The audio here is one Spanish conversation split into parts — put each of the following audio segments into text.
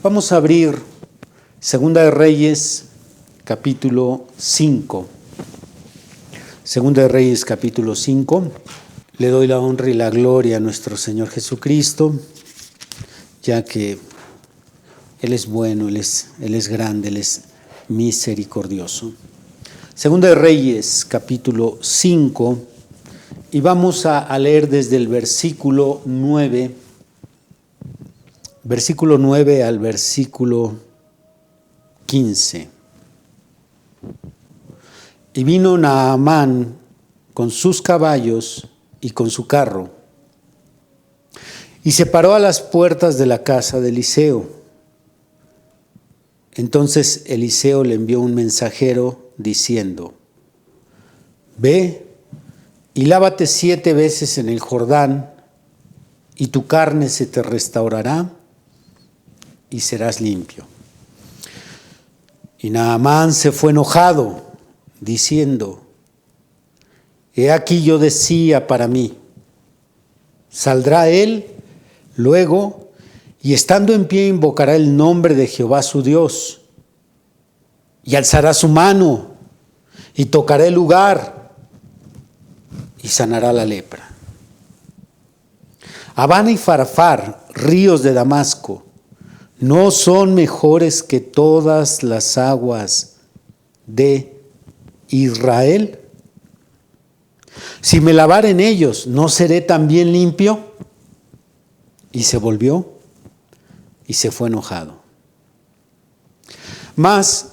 Vamos a abrir Segunda de Reyes, capítulo 5. Segunda de Reyes, capítulo 5. Le doy la honra y la gloria a nuestro Señor Jesucristo, ya que Él es bueno, Él es grande, Él es misericordioso. Segunda de Reyes, capítulo 5, y vamos a leer desde el versículo 9 al versículo 15. Y vino Naamán con sus caballos y con su carro, y se paró a las puertas de la casa de Eliseo. Entonces Eliseo le envió un mensajero diciendo: Ve y lávate 7 veces en el Jordán, y tu carne se te restaurará y serás limpio. Y Naamán se fue enojado, diciendo: He aquí yo decía para mí, saldrá él luego, y estando en pie invocará el nombre de Jehová su Dios, y alzará su mano, y tocará el lugar, y sanará la lepra. Abana y Farfar, ríos de Damasco, ¿no son mejores que todas las aguas de Israel? Si me lavare en ellos, ¿no seré también limpio? Y se volvió y se fue enojado. Mas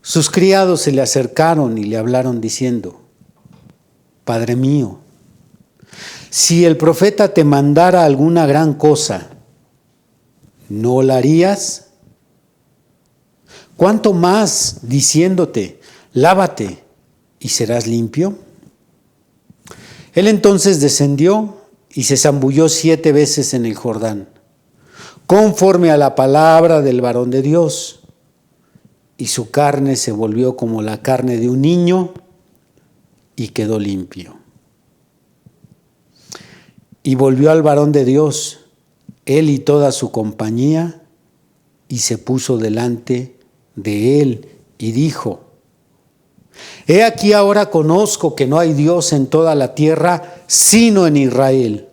sus criados se le acercaron y le hablaron diciendo: Padre mío, si el profeta te mandara alguna gran cosa, ¿no la harías? ¿Cuánto más diciéndote, lávate y serás limpio? Él entonces descendió y se zambulló 7 veces en el Jordán, conforme a la palabra del varón de Dios, y su carne se volvió como la carne de un niño y quedó limpio. Y volvió al varón de Dios, él y toda su compañía, y se puso delante de él y dijo: He aquí ahora conozco que no hay Dios en toda la tierra sino en Israel.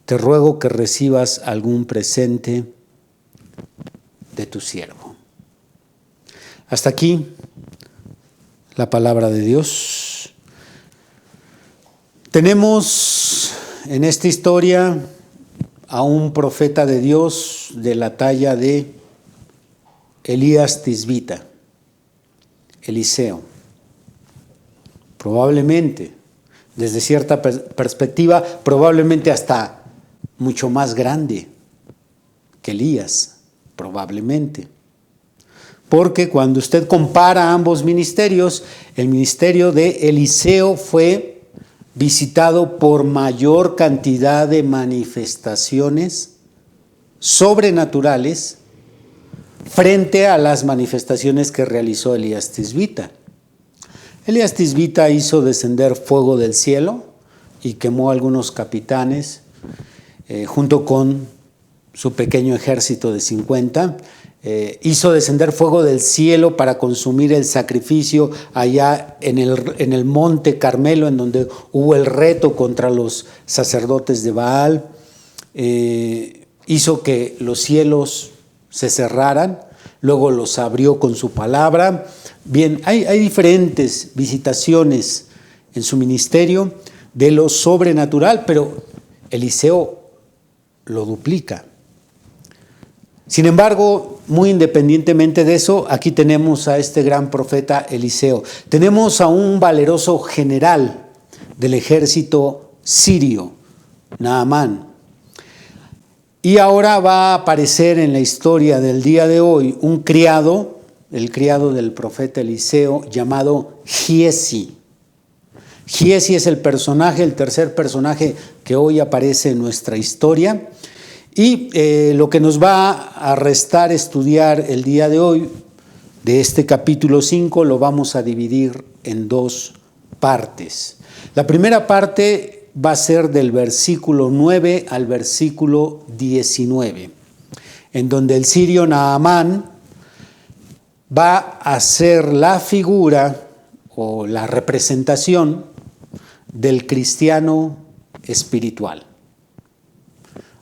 Te ruego que recibas algún presente de tu siervo. Hasta aquí la palabra de Dios. Tenemos en esta historia a un profeta de Dios de la talla de Elías Tisbita, Eliseo. Probablemente, desde cierta perspectiva, probablemente hasta mucho más grande que Elías, probablemente. Porque cuando usted compara ambos ministerios, el ministerio de Eliseo fue visitado por mayor cantidad de manifestaciones sobrenaturales frente a las manifestaciones que realizó Elías Tisbita. Elías Tisbita hizo descender fuego del cielo y quemó a algunos capitanes junto con su pequeño ejército de 50. Hizo descender fuego del cielo para consumir el sacrificio allá en el monte Carmelo, en donde hubo el reto contra los sacerdotes de Baal. Hizo que los cielos se cerraran, luego los abrió con su palabra. Bien, hay diferentes visitaciones en su ministerio de lo sobrenatural, pero Eliseo lo duplica. Sin embargo, muy independientemente de eso, aquí tenemos a este gran profeta Eliseo. Tenemos a un valeroso general del ejército sirio, Naamán. Y ahora va a aparecer en la historia del día de hoy un criado, el criado del profeta Eliseo, llamado Giezi. Giezi es el tercer personaje que hoy aparece en nuestra historia. Y lo que nos va a restar estudiar el día de hoy, de este capítulo 5, lo vamos a dividir en 2 partes. La primera parte va a ser del versículo 9 al versículo 19. en donde el sirio Naamán va a ser la figura o la representación del cristiano espiritual.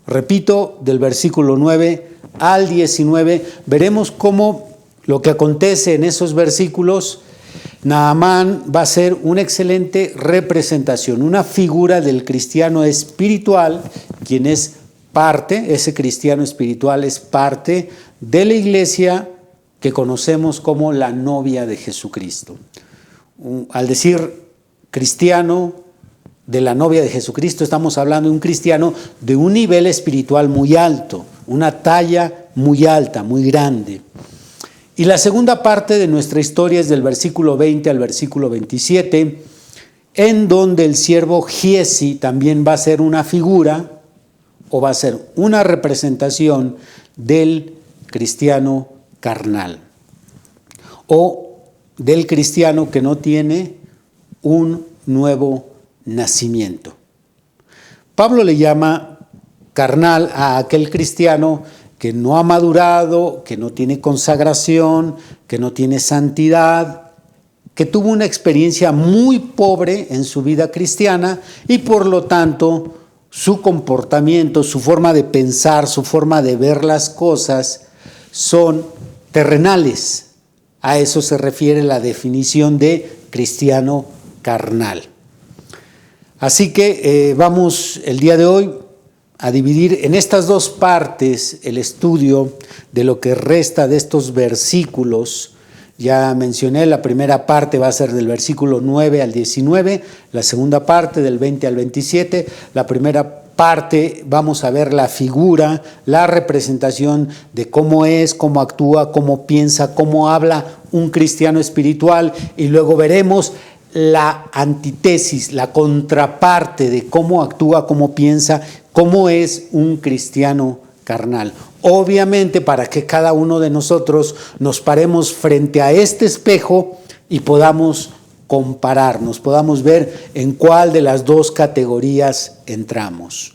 Repito, del versículo 9 al 19, veremos cómo lo que acontece en esos versículos, Naamán va a ser una excelente representación, una figura del cristiano espiritual, quien es parte, ese cristiano espiritual es parte de la iglesia que conocemos como la novia de Jesucristo. Al decir cristiano de la novia de Jesucristo, estamos hablando de un cristiano de un nivel espiritual muy alto, una talla muy alta, muy grande. Y la segunda parte de nuestra historia es del versículo 20 al versículo 27, en donde el siervo Giezi también va a ser una figura o va a ser una representación del cristiano carnal o del cristiano que no tiene un nuevo nacimiento. Pablo le llama carnal a aquel cristiano que no ha madurado, que no tiene consagración, que no tiene santidad, que tuvo una experiencia muy pobre en su vida cristiana y por lo tanto su comportamiento, su forma de pensar, su forma de ver las cosas son terrenales. A eso se refiere la definición de cristiano carnal. Así que vamos el día de hoy a dividir en estas dos partes el estudio de lo que resta de estos versículos. Ya mencioné, la primera parte va a ser del versículo 9 al 19, la segunda parte del 20 al 27, la primera parte vamos a ver la figura, la representación de cómo es, cómo actúa, cómo piensa, cómo habla un cristiano espiritual y luego veremos la antítesis, la contraparte de cómo actúa, cómo piensa, cómo es un cristiano carnal. Obviamente para que cada uno de nosotros nos paremos frente a este espejo y podamos compararnos, podamos ver en cuál de las dos categorías entramos.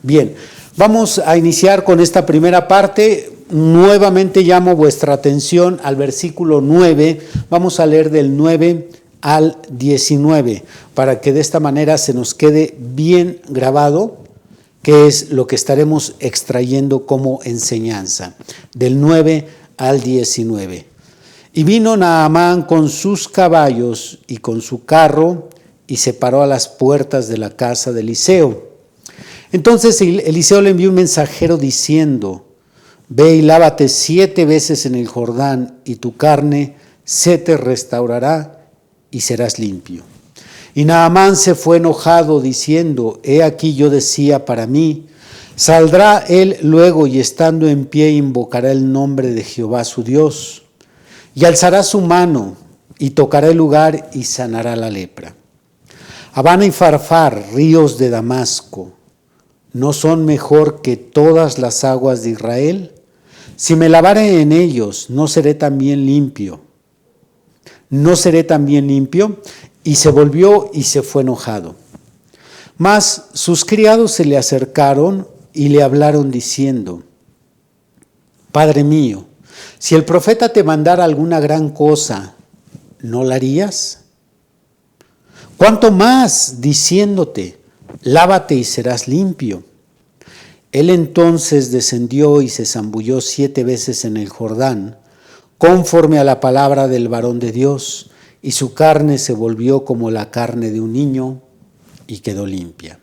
Bien, vamos a iniciar con esta primera parte. Nuevamente llamo vuestra atención al versículo 9. Vamos a leer del 9 al 19, para que de esta manera se nos quede bien grabado qué es lo que estaremos extrayendo como enseñanza. Del 9 al 19. Y vino Naamán con sus caballos y con su carro y se paró a las puertas de la casa de Eliseo. Entonces Eliseo le envió un mensajero diciendo: ve y lávate 7 veces en el Jordán y tu carne se te restaurará y serás limpio. Y Naamán se fue enojado diciendo: he aquí yo decía para mí, saldrá él luego y estando en pie invocará el nombre de Jehová su Dios, y alzará su mano y tocará el lugar y sanará la lepra. Habana y Farfar, ríos de Damasco, ¿no son mejor que todas las aguas de Israel? Si me lavare en ellos, ¿no seré también limpio? ¿No seré también limpio? Y se volvió y se fue enojado. Mas sus criados se le acercaron y le hablaron diciendo: Padre mío, si el profeta te mandara alguna gran cosa, ¿no la harías? ¿Cuánto más diciéndote: lávate y serás limpio? Él entonces descendió y se zambulló 7 veces en el Jordán, conforme a la palabra del varón de Dios, y su carne se volvió como la carne de un niño, y quedó limpia.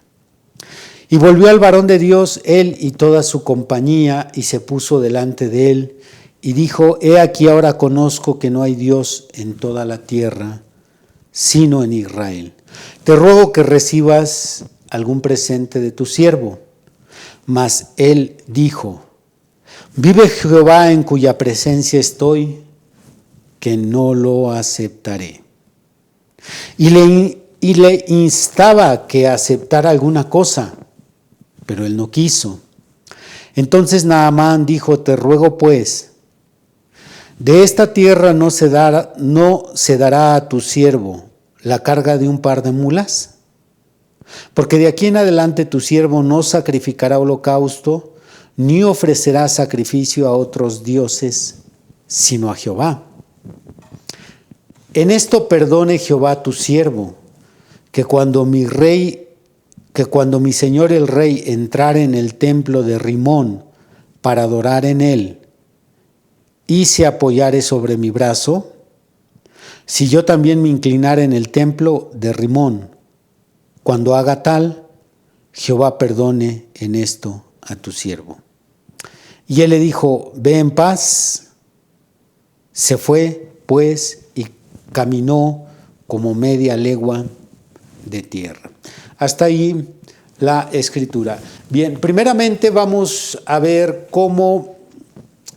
Y volvió al varón de Dios, él y toda su compañía, y se puso delante de él, y dijo: he aquí ahora conozco que no hay Dios en toda la tierra, sino en Israel. Te ruego que recibas algún presente de tu siervo. Mas él dijo: vive Jehová en cuya presencia estoy, que no lo aceptaré. Y le instaba que aceptara alguna cosa, pero él no quiso. Entonces Naamán dijo: te ruego pues, de esta tierra no se dará a tu siervo la carga de un par de mulas, porque de aquí en adelante tu siervo no sacrificará holocausto, ni ofrecerás sacrificio a otros dioses, sino a Jehová. En esto perdone Jehová tu siervo, que cuando mi señor el rey entrare en el templo de Rimón para adorar en él, y se apoyare sobre mi brazo, si yo también me inclinare en el templo de Rimón, cuando haga tal, Jehová perdone en esto a tu siervo. Y él le dijo, ve en paz. Se fue, pues, y caminó como media legua de tierra. Hasta ahí la escritura. Bien, primeramente vamos a ver cómo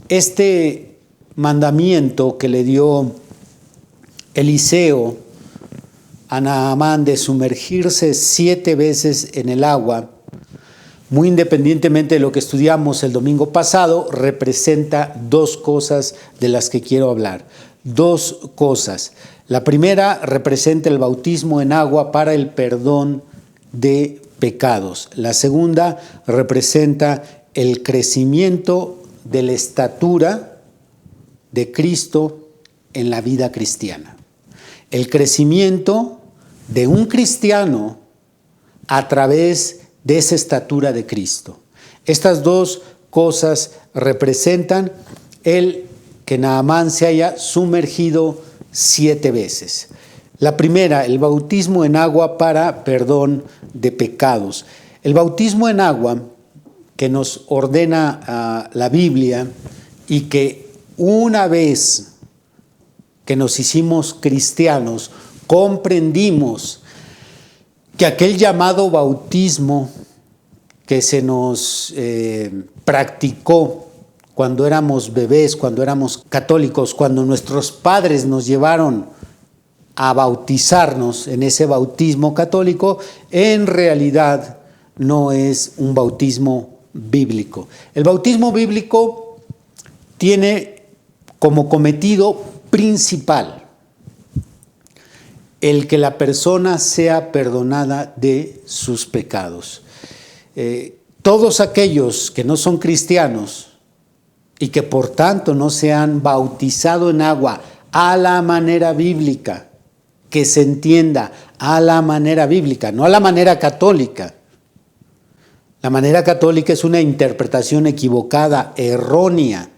este mandamiento que le dio Eliseo a Naamán de sumergirse 7 veces en el agua, muy independientemente de lo que estudiamos el domingo pasado, representa 2 cosas de las que quiero hablar. 2 cosas. La primera representa el bautismo en agua para el perdón de pecados. La segunda representa el crecimiento de la estatura de Cristo en la vida cristiana. El crecimiento de un cristiano a través de esa estatura de Cristo. Estas 2 cosas representan el que Naamán se haya sumergido 7 veces. La primera, el bautismo en agua para perdón de pecados. El bautismo en agua que nos ordena la Biblia y que una vez que nos hicimos cristianos, comprendimos que aquel llamado bautismo que se nos practicó cuando éramos bebés, cuando éramos católicos, cuando nuestros padres nos llevaron a bautizarnos en ese bautismo católico, en realidad no es un bautismo bíblico. El bautismo bíblico tiene como cometido principal el que la persona sea perdonada de sus pecados. Todos aquellos que no son cristianos y que por tanto no se han bautizado en agua a la manera bíblica, que se entienda, a la manera bíblica, no a la manera católica. La manera católica es una interpretación equivocada, errónea,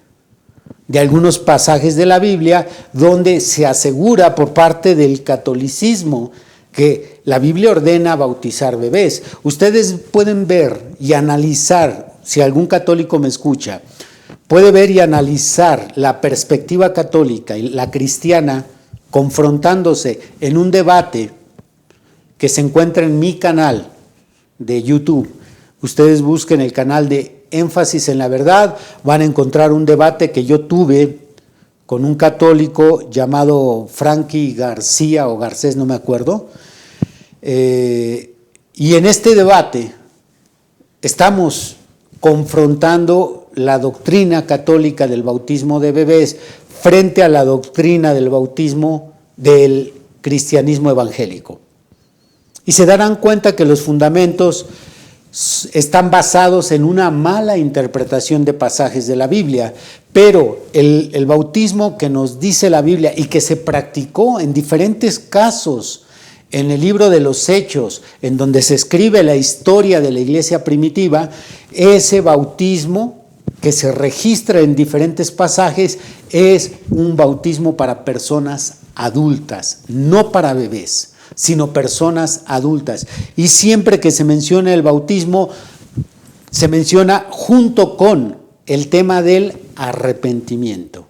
de algunos pasajes de la Biblia donde se asegura por parte del catolicismo que la Biblia ordena bautizar bebés. Ustedes pueden ver y analizar, si algún católico me escucha, puede ver y analizar la perspectiva católica y la cristiana confrontándose en un debate que se encuentra en mi canal de YouTube. Ustedes busquen el canal de Énfasis en la Verdad, van a encontrar un debate que yo tuve con un católico llamado Frankie García o Garcés, no me acuerdo. Y en este debate estamos confrontando la doctrina católica del bautismo de bebés frente a la doctrina del bautismo del cristianismo evangélico. Y se darán cuenta que los fundamentos están basados en una mala interpretación de pasajes de la Biblia, pero el bautismo que nos dice la Biblia y que se practicó en diferentes casos en el libro de los Hechos, en donde se escribe la historia de la iglesia primitiva, ese bautismo que se registra en diferentes pasajes es un bautismo para personas adultas, no para bebés, sino personas adultas. Y siempre que se menciona el bautismo, se menciona junto con el tema del arrepentimiento,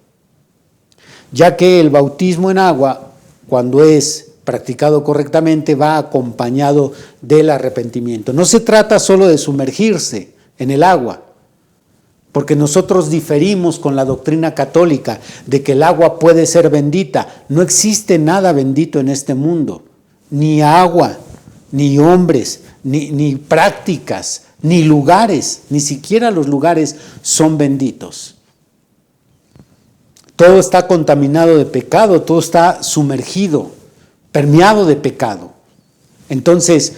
ya que el bautismo en agua, cuando es practicado correctamente, va acompañado del arrepentimiento. No se trata solo de sumergirse en el agua, porque nosotros diferimos con la doctrina católica de que el agua puede ser bendita. No existe nada bendito en este mundo. Ni agua, ni hombres, ni prácticas, ni lugares, ni siquiera los lugares son benditos. Todo está contaminado de pecado, todo está sumergido, permeado de pecado. Entonces,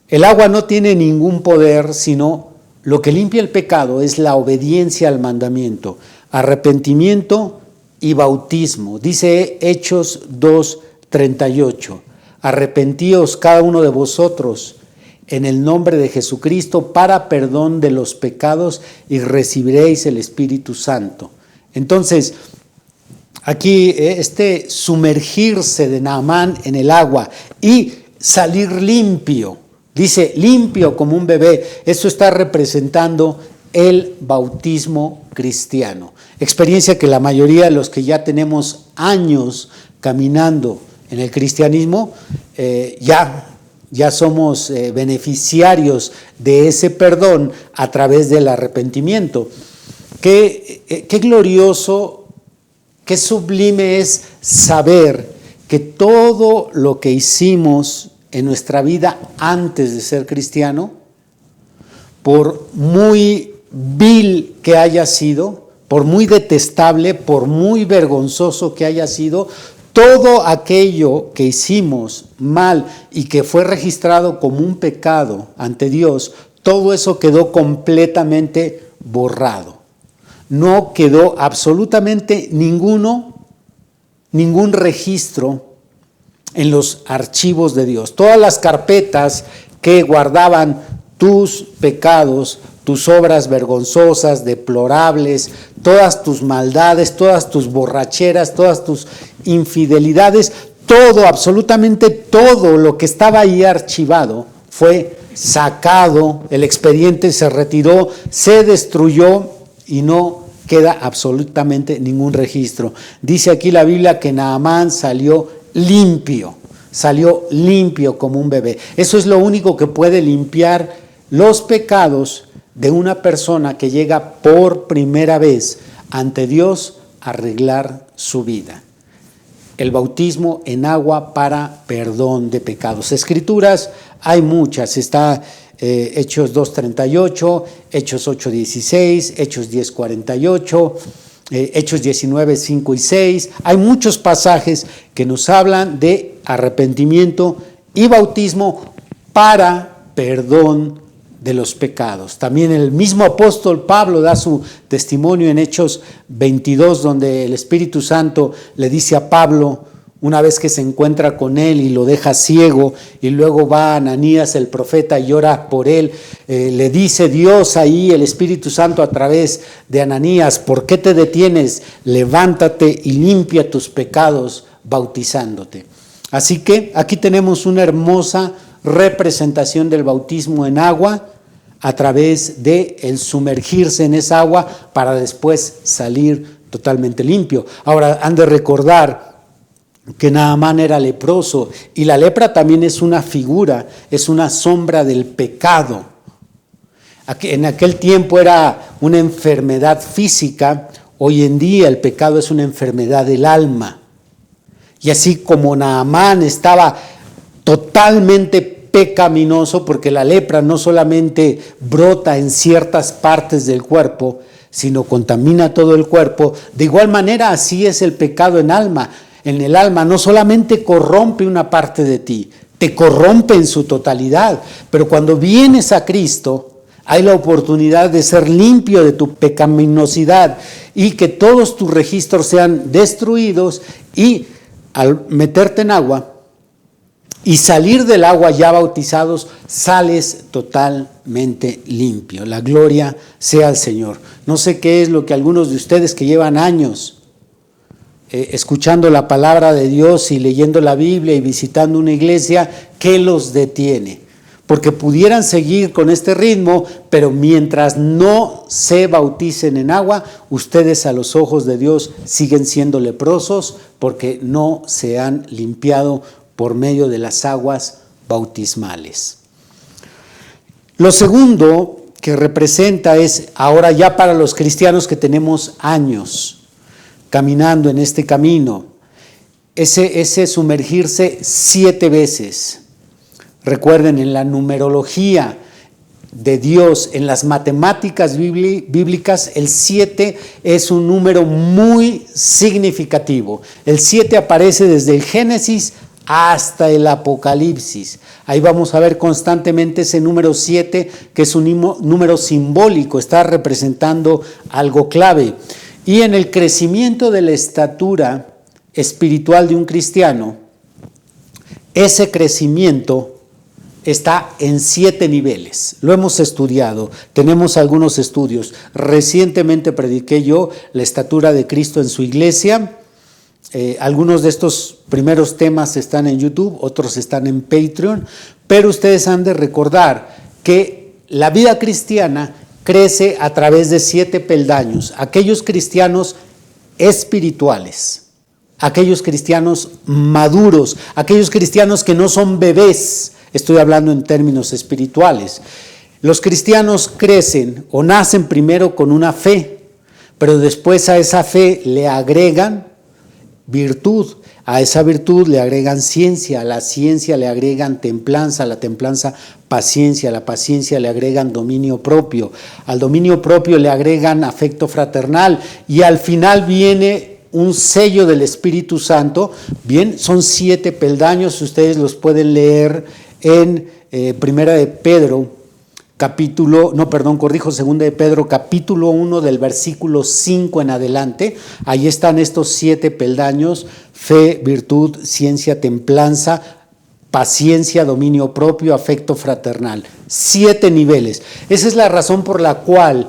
el agua no tiene ningún poder sino lo que limpia el pecado es la obediencia al mandamiento, arrepentimiento y bautismo. Dice Hechos 2:38, arrepentíos cada uno de vosotros en el nombre de Jesucristo para perdón de los pecados y recibiréis el Espíritu Santo. Entonces, aquí sumergirse de Naamán en el agua y salir limpio, dice limpio como un bebé, eso está representando el bautismo cristiano. Experiencia que la mayoría de los que ya tenemos años caminando en el cristianismo, ya somos beneficiarios de ese perdón a través del arrepentimiento. Qué glorioso, qué sublime es saber que todo lo que hicimos en nuestra vida antes de ser cristiano, por muy vil que haya sido, por muy detestable, por muy vergonzoso que haya sido, todo aquello que hicimos mal y que fue registrado como un pecado ante Dios, todo eso quedó completamente borrado. No quedó absolutamente ningún registro en los archivos de Dios. Todas las carpetas que guardaban tus pecados, tus obras vergonzosas, deplorables, todas tus maldades, todas tus borracheras, todas tus infidelidades, todo, absolutamente todo lo que estaba ahí archivado fue sacado, el expediente se retiró, se destruyó y no queda absolutamente ningún registro. Dice aquí la Biblia que Naamán salió limpio como un bebé. Eso es lo único que puede limpiar los pecados de una persona que llega por primera vez ante Dios a arreglar su vida. El bautismo en agua para perdón de pecados. Escrituras hay muchas, está Hechos 2:38, Hechos 8:16, Hechos 10:48, Hechos 19:5 y 6. Hay muchos pasajes que nos hablan de arrepentimiento y bautismo para perdón de los pecados. También el mismo apóstol Pablo da su testimonio en Hechos 22, donde el Espíritu Santo le dice a Pablo, una vez que se encuentra con él y lo deja ciego, y luego va a Ananías el profeta y ora por él, le dice Dios ahí, el Espíritu Santo a través de Ananías, ¿por qué te detienes? Levántate y limpia tus pecados bautizándote. Así que aquí tenemos una hermosa representación del bautismo en agua a través de el sumergirse en esa agua para después salir totalmente limpio. Ahora han de recordar que Naamán era leproso y la lepra también es una figura, es una sombra del pecado. En aquel tiempo era una enfermedad física, hoy en día el pecado es una enfermedad del alma. Y así como Naamán estaba totalmente pecaminoso, porque la lepra no solamente brota en ciertas partes del cuerpo, sino contamina todo el cuerpo, de igual manera así es el pecado en el alma, no solamente corrompe una parte de ti, te corrompe en su totalidad, pero cuando vienes a Cristo, hay la oportunidad de ser limpio de tu pecaminosidad y que todos tus registros sean destruidos, y al meterte en agua y salir del agua ya bautizados, sales totalmente limpio. La gloria sea al Señor. No sé qué es lo que algunos de ustedes que llevan años escuchando la palabra de Dios y leyendo la Biblia y visitando una iglesia, ¿qué los detiene? Porque pudieran seguir con este ritmo, pero mientras no se bauticen en agua, ustedes a los ojos de Dios siguen siendo leprosos porque no se han limpiado por medio de las aguas bautismales. Lo segundo que representa es ahora ya para los cristianos que tenemos años caminando en este camino, ese sumergirse 7 veces. Recuerden, en la numerología de Dios, en las matemáticas bíblicas, el 7 es un número muy significativo. El 7 aparece desde el Génesis hasta el Apocalipsis. Ahí vamos a ver constantemente ese número 7, que es un número simbólico, está representando algo clave. Y en el crecimiento de la estatura espiritual de un cristiano, ese crecimiento está en 7 niveles. Lo hemos estudiado, tenemos algunos estudios. Recientemente prediqué yo la estatura de Cristo en su iglesia. Algunos de estos primeros temas están en YouTube, otros están en Patreon, pero ustedes han de recordar que la vida cristiana crece a través de 7 peldaños. Aquellos cristianos espirituales, aquellos cristianos maduros, aquellos cristianos que no son bebés, estoy hablando en términos espirituales. Los cristianos crecen o nacen primero con una fe, pero después a esa fe le agregan virtud, a esa virtud le agregan ciencia, a la ciencia le agregan templanza, a la templanza paciencia, a la paciencia le agregan dominio propio, al dominio propio le agregan afecto fraternal y al final viene un sello del Espíritu Santo. Bien, son 7 peldaños, ustedes los pueden leer en Segunda de Pedro, capítulo 1 del versículo 5 en adelante. Ahí están estos 7 peldaños: fe, virtud, ciencia, templanza, paciencia, dominio propio, afecto fraternal. 7 niveles. Esa es la razón por la cual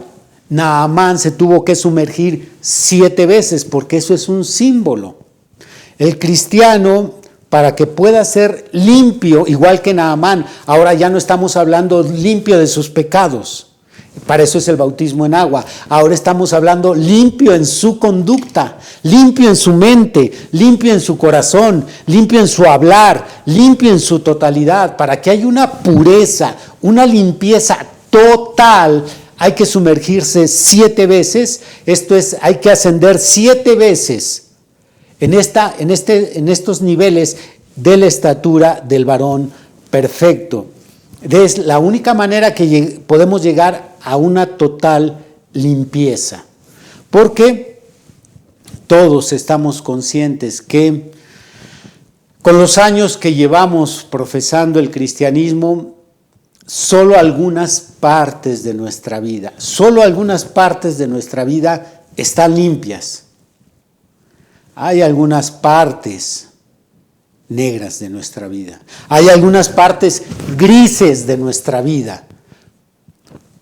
Naamán se tuvo que sumergir 7 veces, porque eso es un símbolo. El cristiano, para que pueda ser limpio, igual que Naamán, ahora ya no estamos hablando limpio de sus pecados, para eso es el bautismo en agua. Ahora estamos hablando limpio en su conducta, limpio en su mente, limpio en su corazón, limpio en su hablar, limpio en su totalidad. Para que haya una pureza, una limpieza total, hay que sumergirse 7 veces, esto es, hay que ascender 7 veces en estos niveles de la estatura del varón perfecto. Es la única manera que podemos llegar a una total limpieza, porque todos estamos conscientes que con los años que llevamos profesando el cristianismo, solo algunas partes de nuestra vida están limpias. Hay algunas partes negras de nuestra vida, hay algunas partes grises de nuestra vida,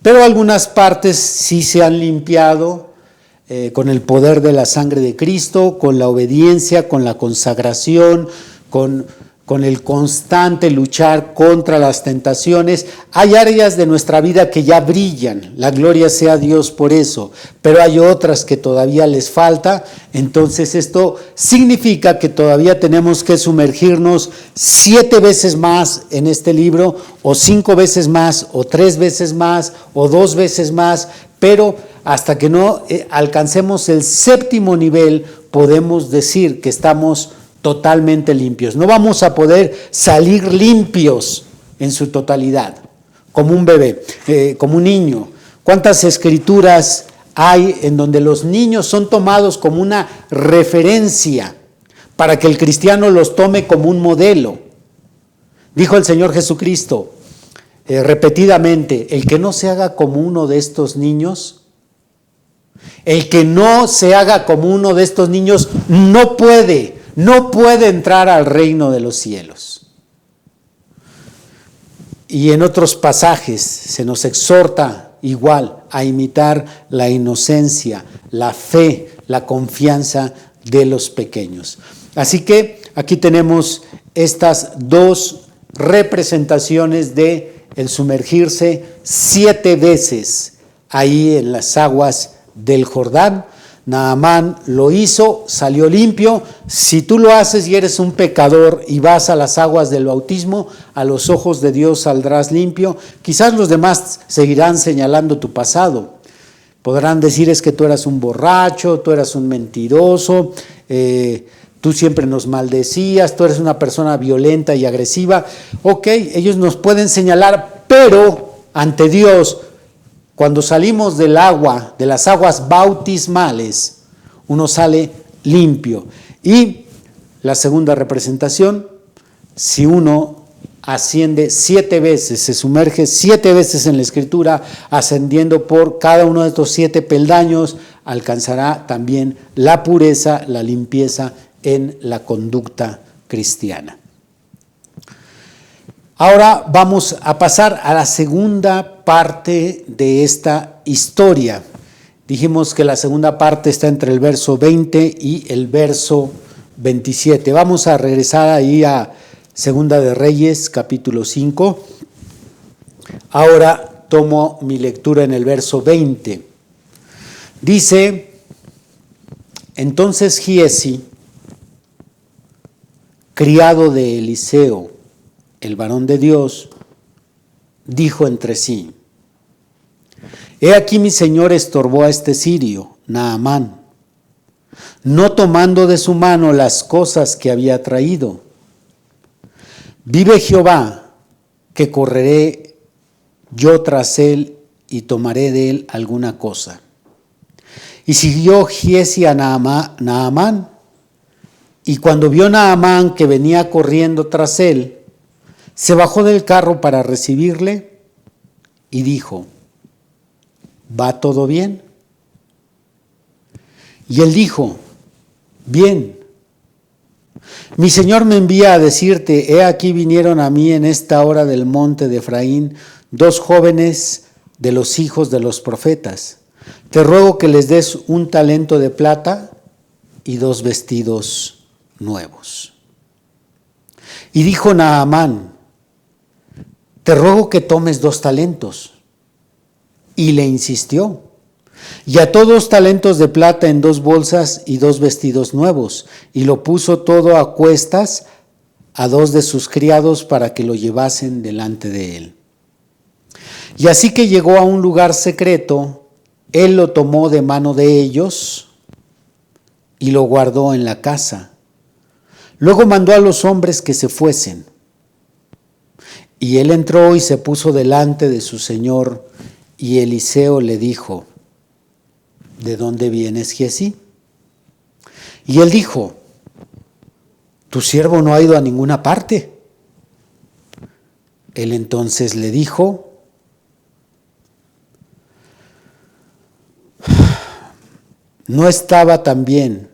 pero algunas partes sí se han limpiado con el poder de la sangre de Cristo, con la obediencia, con la consagración, con el constante luchar contra las tentaciones. Hay áreas de nuestra vida que ya brillan, la gloria sea a Dios por eso, pero hay otras que todavía les falta. Entonces esto significa que todavía tenemos que sumergirnos 7 veces más en este libro, o 5 veces más, o 3 veces más, o 2 veces más, pero hasta que no alcancemos el 7º nivel, podemos decir que estamos totalmente limpios. No vamos a poder salir limpios en su totalidad, como un bebé, como un niño. ¿Cuántas escrituras hay en donde los niños son tomados como una referencia para que el cristiano los tome como un modelo? Dijo el Señor Jesucristo repetidamente: el que no se haga como uno de estos niños, el que no se haga como uno de estos niños no puede entrar al reino de los cielos. Y en otros pasajes se nos exhorta igual a imitar la inocencia, la fe, la confianza de los pequeños. Así que aquí tenemos estas 2 representaciones de el sumergirse 7 veces ahí en las aguas del Jordán. Naamán lo hizo, salió limpio. Si tú lo haces y eres un pecador y vas a las aguas del bautismo, a los ojos de Dios saldrás limpio. Quizás los demás seguirán señalando tu pasado. Podrán decir: es que tú eras un borracho, tú eras un mentiroso, tú siempre nos maldecías, tú eres una persona violenta y agresiva. Ok, ellos nos pueden señalar, pero ante Dios, cuando salimos del agua, de las aguas bautismales, uno sale limpio. Y la segunda representación, si uno asciende 7 veces, se sumerge 7 veces en la Escritura, ascendiendo por cada uno de estos 7 peldaños, alcanzará también la pureza, la limpieza en la conducta cristiana. Ahora vamos a pasar a la segunda parte de esta historia. Dijimos que la segunda parte está entre el verso 20 y el verso 27. Vamos a regresar ahí a Segunda de Reyes, capítulo 5. Ahora tomo mi lectura en el verso 20. Dice: entonces Giezi, criado de Eliseo, el varón de Dios, dijo entre sí: he aquí mi señor estorbó a este sirio, Naamán, no tomando de su mano las cosas que había traído. Vive Jehová, que correré yo tras él y tomaré de él alguna cosa. Y siguió Giezi a Naamán, y cuando vio Naamán que venía corriendo tras él, se bajó del carro para recibirle y dijo: ¿va todo bien? Y él dijo: bien. Mi señor me envía a decirte: he aquí vinieron a mí en esta hora del monte de Efraín 2 jóvenes de los hijos de los profetas. Te ruego que les des un talento de plata y 2 vestidos nuevos. Y dijo Naamán: te ruego que tomes 2 talentos. Y le insistió, y ató 2 talentos de plata en 2 bolsas y 2 vestidos nuevos, y lo puso todo a cuestas a 2 de sus criados para que lo llevasen delante de él. Y así que llegó a un lugar secreto, él lo tomó de mano de ellos y lo guardó en la casa. Luego mandó a los hombres que se fuesen. Y él entró y se puso delante de su señor, y Eliseo le dijo: ¿de dónde vienes, Giezi? Y él dijo: tu siervo no ha ido a ninguna parte. Él entonces le dijo: ¿no estaba también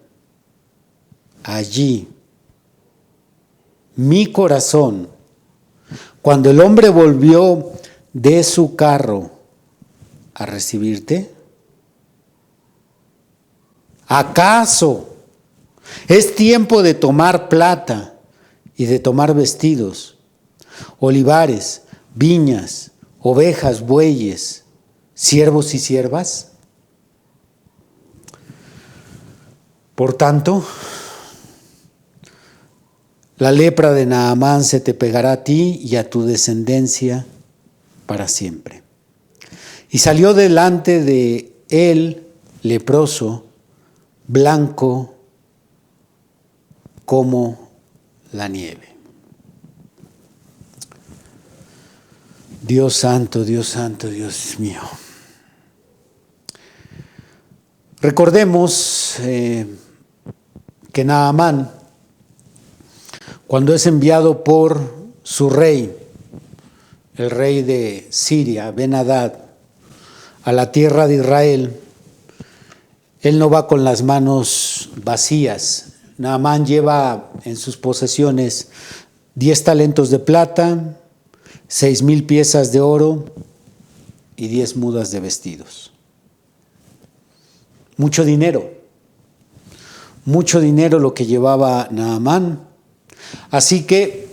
allí mi corazón cuando el hombre volvió de su carro a recibirte? ¿Acaso es tiempo de tomar plata y de tomar vestidos, olivares, viñas, ovejas, bueyes, siervos y siervas? Por tanto, la lepra de Naamán se te pegará a ti y a tu descendencia para siempre. Y salió delante de él leproso, blanco como la nieve. Dios santo, Dios mío. Recordemos que Naamán, cuando es enviado por su rey, el rey de Siria, Ben-Hadad, a la tierra de Israel, él no va con las manos vacías. Naamán lleva en sus posesiones 10 talentos de plata, 6,000 piezas de oro y 10 mudas de vestidos. Mucho dinero lo que llevaba Naamán. Así que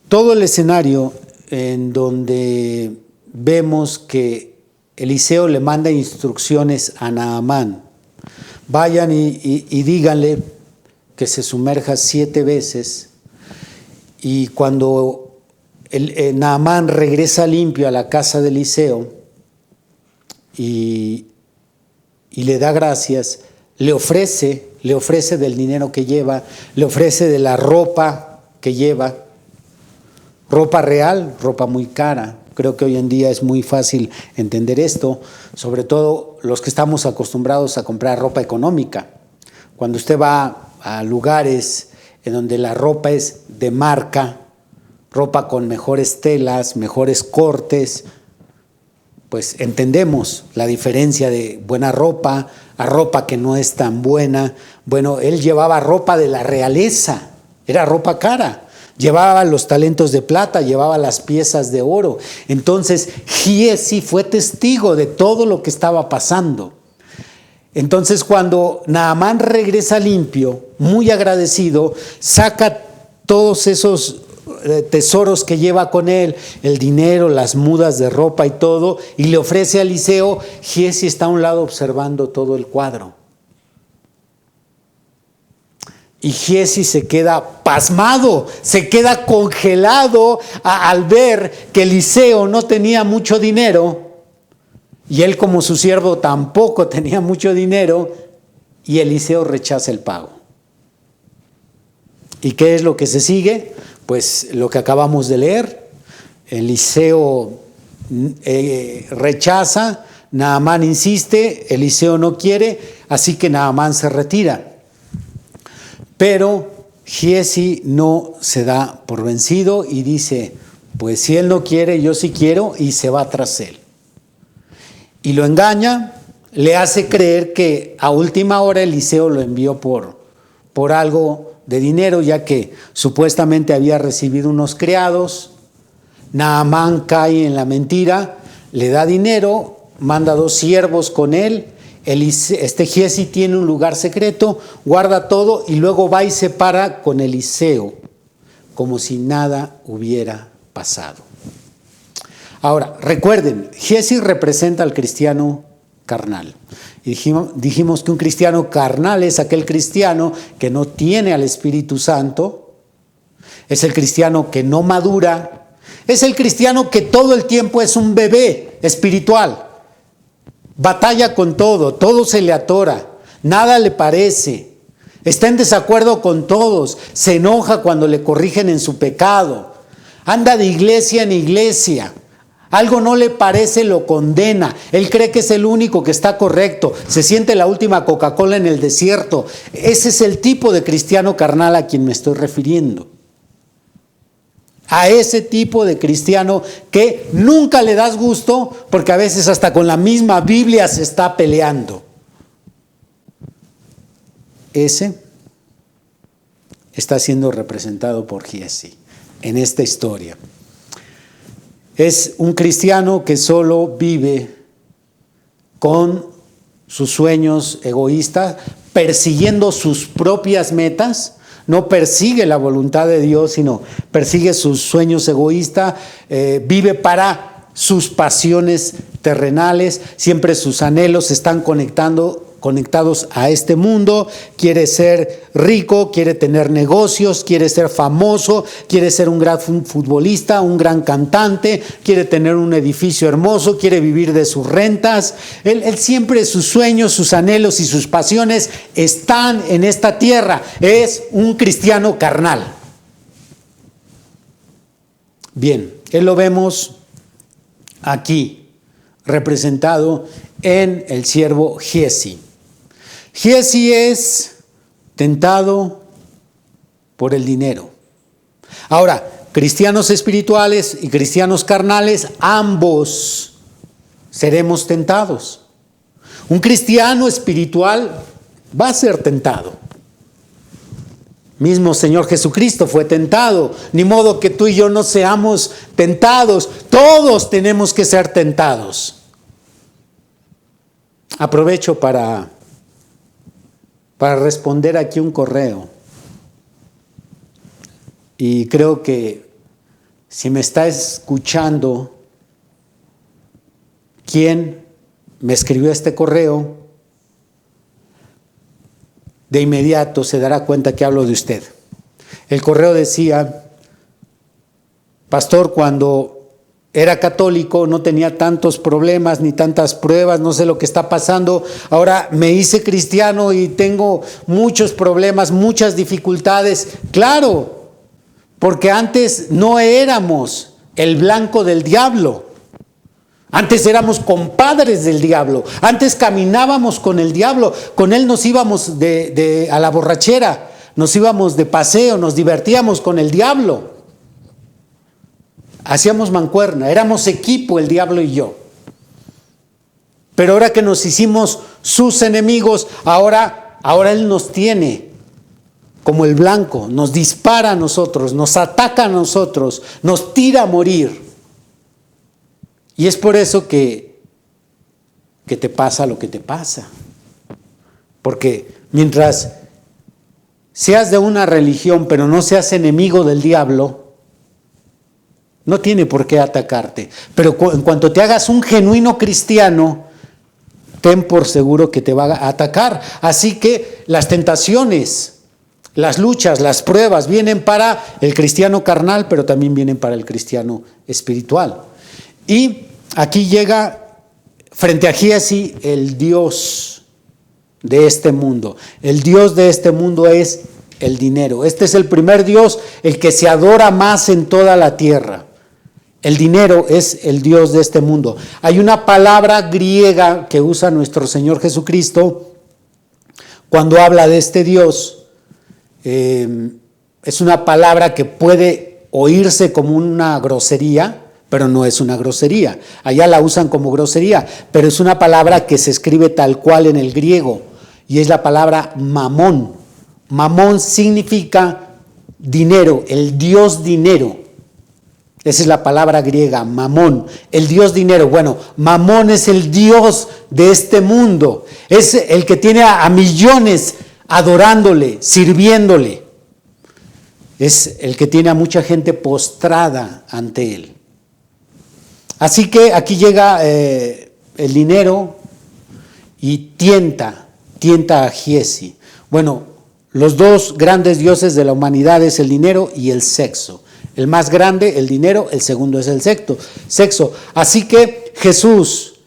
todo el escenario en donde vemos que Eliseo le manda instrucciones a Naamán: vayan y díganle que se sumerja 7 veces, y cuando Naamán regresa limpio a la casa de Eliseo y le da gracias, le ofrece del dinero que lleva, le ofrece de la ropa que lleva, ropa real, ropa muy cara. Creo que hoy en día es muy fácil entender esto, sobre todo los que estamos acostumbrados a comprar ropa económica. Cuando usted va a lugares en donde la ropa es de marca, ropa con mejores telas, mejores cortes, pues entendemos la diferencia de buena ropa a ropa que no es tan buena. Bueno, él llevaba ropa de la realeza, era ropa cara. Llevaba los talentos de plata, llevaba las piezas de oro. Entonces, Giezi fue testigo de todo lo que estaba pasando. Entonces, cuando Naamán regresa limpio, muy agradecido, saca todos esos tesoros que lleva con él, el dinero, las mudas de ropa y todo, y le ofrece a Eliseo. Giezi está a un lado observando todo el cuadro. Y Giezi se queda pasmado, se queda congelado al ver que Eliseo no tenía mucho dinero y él como su siervo tampoco tenía mucho dinero, y Eliseo rechaza el pago. ¿Y qué es lo que se sigue? Pues lo que acabamos de leer. Eliseo rechaza, Naamán insiste, Eliseo no quiere, así que Naamán se retira. Pero Giezi no se da por vencido y dice, pues si él no quiere, yo sí quiero, y se va tras él. Y lo engaña, le hace creer que a última hora Eliseo lo envió por algo de dinero, ya que supuestamente había recibido unos criados. Naamán cae en la mentira, le da dinero, manda 2 siervos con él. Giezi tiene un lugar secreto, guarda todo y luego va y se para con Eliseo, como si nada hubiera pasado. Ahora, recuerden, Giezi representa al cristiano carnal. Y dijimos que un cristiano carnal es aquel cristiano que no tiene al Espíritu Santo, es el cristiano que no madura, es el cristiano que todo el tiempo es un bebé espiritual. Batalla con todo se le atora, nada le parece, está en desacuerdo con todos, se enoja cuando le corrigen en su pecado, anda de iglesia en iglesia, algo no le parece, lo condena, él cree que es el único que está correcto, se siente la última Coca-Cola en el desierto. Ese es el tipo de cristiano carnal a quien me estoy refiriendo. A ese tipo de cristiano que nunca le das gusto, porque a veces hasta con la misma Biblia se está peleando. Ese está siendo representado por Giezi en esta historia. Es un cristiano que solo vive con sus sueños egoístas, persiguiendo sus propias metas. No persigue la voluntad de Dios, sino persigue sus sueños egoístas, vive para sus pasiones terrenales, siempre sus anhelos están conectados a este mundo. Quiere ser rico, quiere tener negocios, quiere ser famoso, quiere ser un gran futbolista, un gran cantante, quiere tener un edificio hermoso, quiere vivir de sus rentas. Él siempre, sus sueños, sus anhelos y sus pasiones están en esta tierra. Es un cristiano carnal. Bien, él lo vemos aquí representado en el siervo Giezi. Giezi es tentado por el dinero. Ahora, cristianos espirituales y cristianos carnales, ambos seremos tentados. Un cristiano espiritual va a ser tentado. Mismo Señor Jesucristo fue tentado. Ni modo que tú y yo no seamos tentados. Todos tenemos que ser tentados. Aprovecho para responder aquí un correo. Y creo que si me está escuchando, ¿quién me escribió este correo? De inmediato se dará cuenta que hablo de usted. El correo decía: pastor, cuando era católico no tenía tantos problemas ni tantas pruebas, no sé lo que está pasando. Ahora me hice cristiano y tengo muchos problemas, muchas dificultades. Claro, porque antes no éramos el blanco del diablo. Antes éramos compadres del diablo, antes caminábamos con el diablo, con él nos íbamos a la borrachera, nos íbamos de paseo, nos divertíamos con el diablo. hacíamos mancuerna, éramos equipo el diablo y yo. Pero ahora que nos hicimos sus enemigos, ahora Él nos tiene como el blanco, nos dispara a nosotros, nos ataca a nosotros, nos tira a morir. Y es por eso que te pasa lo que te pasa. Porque mientras seas de una religión, pero no seas enemigo del diablo, no tiene por qué atacarte. Pero en cuanto te hagas un genuino cristiano, ten por seguro que te va a atacar. Así que las tentaciones, las luchas, las pruebas vienen para el cristiano carnal, pero también vienen para el cristiano espiritual. Y aquí llega frente a Giezi el Dios de este mundo. El Dios de este mundo es el dinero. Este es el primer Dios, el que se adora más en toda la tierra. El dinero es el Dios de este mundo. Hay una palabra griega que usa nuestro Señor Jesucristo cuando habla de este Dios. Es una palabra que puede oírse como una grosería, pero no es una grosería. Allá la usan como grosería, pero es una palabra que se escribe tal cual en el griego, y es la palabra mamón. Mamón significa dinero, el Dios dinero. Esa es la palabra griega, mamón, el Dios dinero. Bueno, mamón es el Dios de este mundo, es el que tiene a millones adorándole, sirviéndole. Es el que tiene a mucha gente postrada ante él. Así que aquí llega el dinero y tienta a Giezi. Bueno, los dos grandes dioses de la humanidad es el dinero y el sexo. El más grande, el dinero, el segundo es el sexo. Así que Jesús,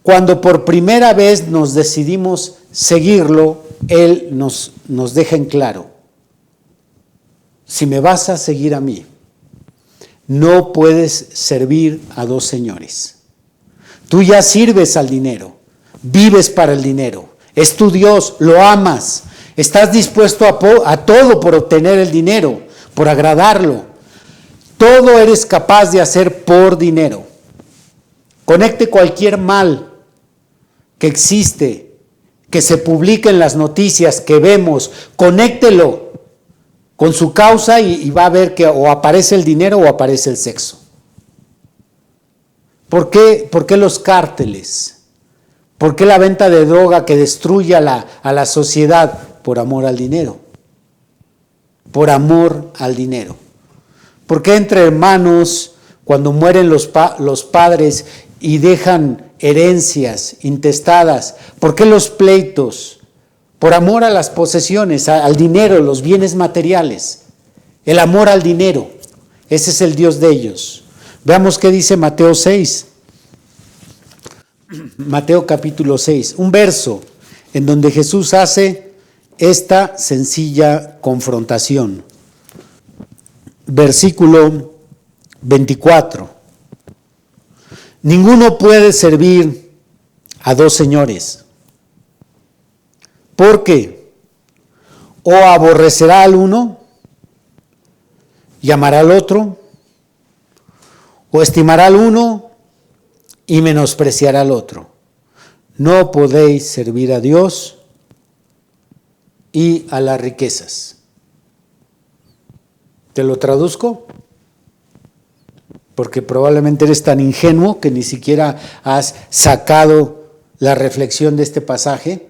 cuando por primera vez nos decidimos seguirlo, Él nos deja en claro: si me vas a seguir a mí, no puedes servir a dos señores. Tú ya sirves al dinero, vives para el dinero, es tu Dios, lo amas, estás dispuesto a todo por obtener el dinero, por agradarlo. Todo eres capaz de hacer por dinero. Conecte cualquier mal que existe, que se publique en las noticias que vemos, conéctelo con su causa y va a ver que o aparece el dinero o aparece el sexo. ¿Por qué los cárteles? ¿Por qué la venta de droga que destruye a la sociedad? Por amor al dinero. Por amor al dinero. ¿Por qué entre hermanos, cuando mueren los padres y dejan herencias intestadas? ¿Por qué los pleitos? Por amor a las posesiones, al dinero, los bienes materiales. El amor al dinero. Ese es el Dios de ellos. Veamos qué dice Mateo 6. Mateo capítulo 6. Un verso en donde Jesús hace esta sencilla confrontación. Versículo 24. Ninguno puede servir a dos señores, porque o aborrecerá al uno y amará al otro, o estimará al uno y menospreciará al otro. No podéis servir a Dios y a las riquezas. ¿Te lo traduzco? Porque probablemente eres tan ingenuo que ni siquiera has sacado la reflexión de este pasaje.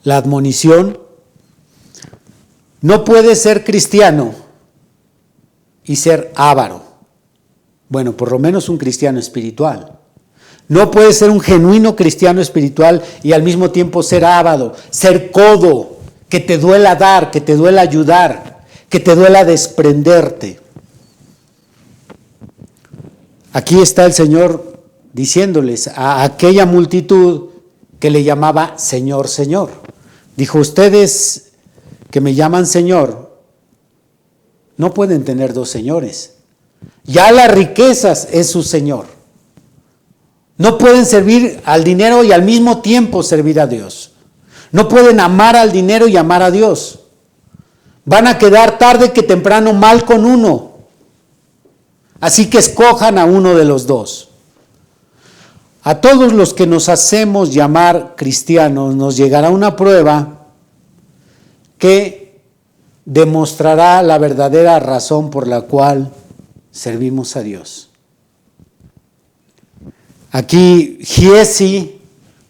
La admonición: no puedes ser cristiano y ser avaro. Bueno, por lo menos un cristiano espiritual. No puedes ser un genuino cristiano espiritual y al mismo tiempo ser avaro, ser codo, que te duela dar, que te duela ayudar, que te duela desprenderte. Aquí está el Señor diciéndoles a aquella multitud que le llamaba Señor, Señor. Dijo: ustedes que me llaman Señor, no pueden tener dos señores. Ya las riquezas es su Señor. No pueden servir al dinero y al mismo tiempo servir a Dios. No pueden amar al dinero y amar a Dios. Van a quedar tarde que temprano mal con uno. Así que escojan a uno de los dos. A todos los que nos hacemos llamar cristianos nos llegará una prueba que demostrará la verdadera razón por la cual servimos a Dios. Aquí Giezi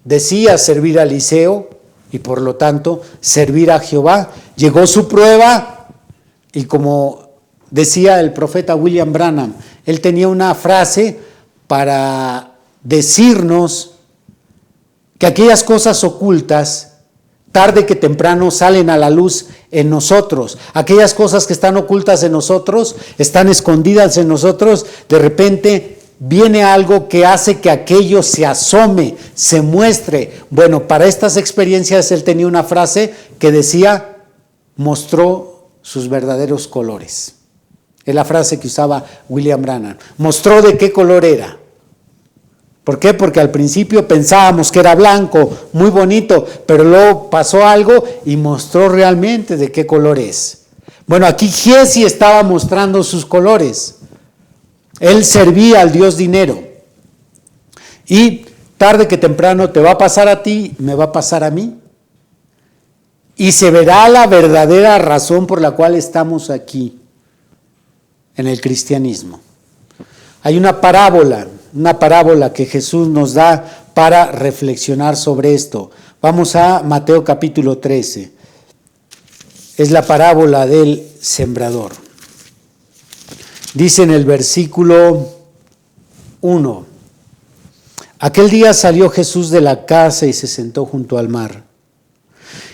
decía servir a Eliseo y por lo tanto servir a Jehová. Llegó su prueba y como decía el profeta William Branham, él tenía una frase para decirnos que aquellas cosas ocultas, tarde que temprano, salen a la luz en nosotros. Aquellas cosas que están ocultas en nosotros, están escondidas en nosotros, de repente viene algo que hace que aquello se asome, se muestre. Bueno, para estas experiencias él tenía una frase que decía, mostró sus verdaderos colores. Es la frase que usaba William Branham. Mostró de qué color era. ¿Por qué? Porque al principio pensábamos que era blanco, muy bonito, pero luego pasó algo y mostró realmente de qué color es. Bueno, aquí Giezi estaba mostrando sus colores. Él servía al Dios dinero. Y tarde que temprano te va a pasar a ti, me va a pasar a mí. Y se verá la verdadera razón por la cual estamos aquí en el cristianismo. Hay una parábola que Jesús nos da para reflexionar sobre esto. Vamos a Mateo capítulo 13. Es la parábola del sembrador. Dice en el versículo 1, aquel día salió Jesús de la casa y se sentó junto al mar.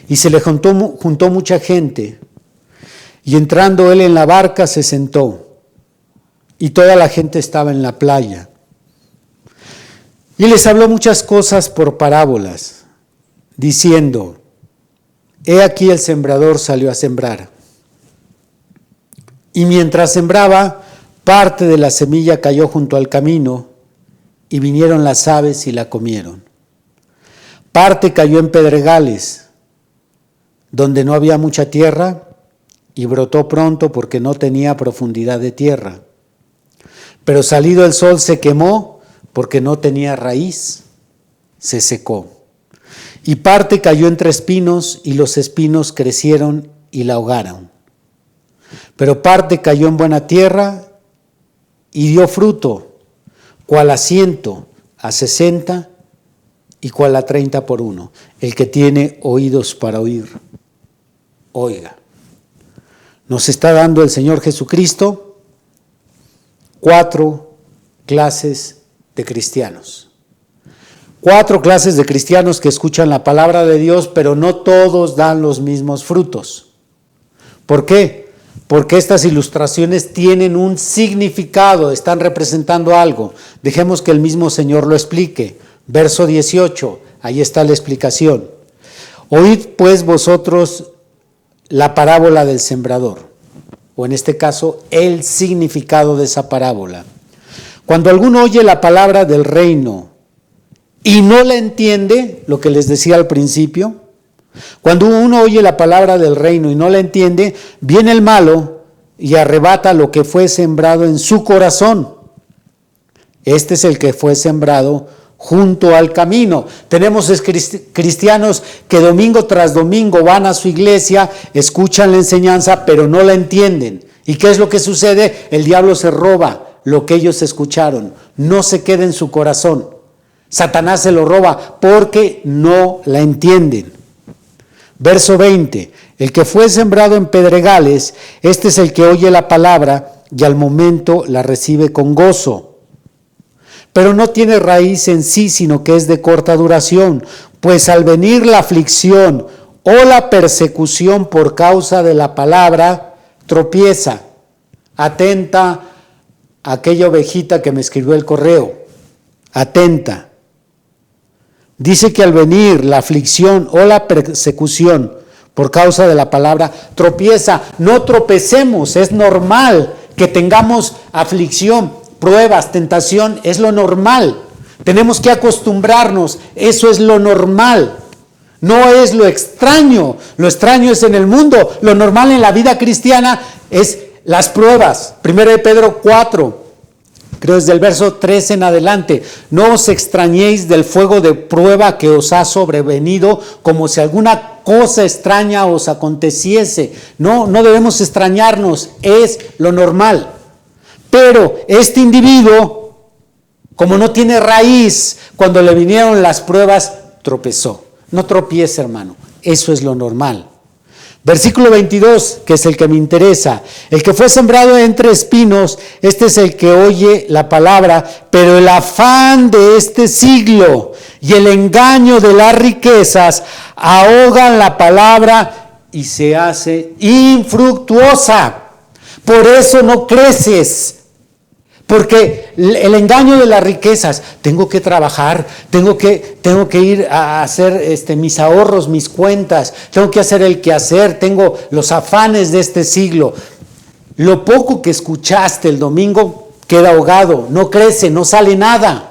Y se le juntó mucha gente, y entrando él en la barca se sentó, y toda la gente estaba en la playa. Y les habló muchas cosas por parábolas, diciendo, he aquí el sembrador salió a sembrar. Y mientras sembraba, parte de la semilla cayó junto al camino, y vinieron las aves y la comieron. Parte cayó en pedregales, donde no había mucha tierra, y brotó pronto porque no tenía profundidad de tierra. Pero salido el sol se quemó porque no tenía raíz, se secó. Y parte cayó entre espinos y los espinos crecieron y la ahogaron. Pero parte cayó en buena tierra y dio fruto, cual a 100, a 60 y cual a 30 por uno. El que tiene oídos para oír, oiga. Nos está dando el Señor Jesucristo 4 clases de cristianos. 4 clases de cristianos que escuchan la palabra de Dios, pero no todos dan los mismos frutos. ¿Por qué? Porque estas ilustraciones tienen un significado, están representando algo. Dejemos que el mismo Señor lo explique. Verso 18, ahí está la explicación. Oíd pues vosotros la parábola del sembrador, o en este caso, el significado de esa parábola. Cuando alguno oye la palabra del reino y no la entiende, lo que les decía al principio, cuando uno oye la palabra del reino y no la entiende, viene el malo y arrebata lo que fue sembrado en su corazón. Este es el que fue sembrado junto al camino. Tenemos cristianos que domingo tras domingo van a su iglesia, escuchan la enseñanza, pero no la entienden. ¿Y qué es lo que sucede? El diablo se roba lo que ellos escucharon, no se queda en su corazón. Satanás se lo roba porque no la entienden. Verso 20, el que fue sembrado en pedregales, este es el que oye la palabra y al momento la recibe con gozo. Pero no tiene raíz en sí, sino que es de corta duración, pues al venir la aflicción o la persecución por causa de la palabra, tropieza. Atenta a aquella ovejita que me escribió el correo, atenta. Dice que al venir la aflicción o la persecución por causa de la palabra, tropieza. No tropecemos, es normal que tengamos aflicción, pruebas, tentación, es lo normal. Tenemos que acostumbrarnos, eso es lo normal. No es lo extraño es en el mundo. Lo normal en la vida cristiana es las pruebas. 1 de Pedro 4, creo desde el verso 3 en adelante. No os extrañéis del fuego de prueba que os ha sobrevenido, como si alguna cosa extraña os aconteciese. No debemos extrañarnos, es lo normal. Pero este individuo, como no tiene raíz, cuando le vinieron las pruebas, tropezó. No tropiece, hermano, eso es lo normal. Versículo 22, que es el que me interesa. El que fue sembrado entre espinos, este es el que oye la palabra, pero el afán de este siglo y el engaño de las riquezas ahogan la palabra y se hace infructuosa. Por eso no creces. Porque el engaño de las riquezas, tengo que trabajar, tengo que ir a hacer mis ahorros, mis cuentas, tengo que hacer el quehacer, tengo los afanes de este siglo. Lo poco que escuchaste el domingo queda ahogado, no crece, no sale nada.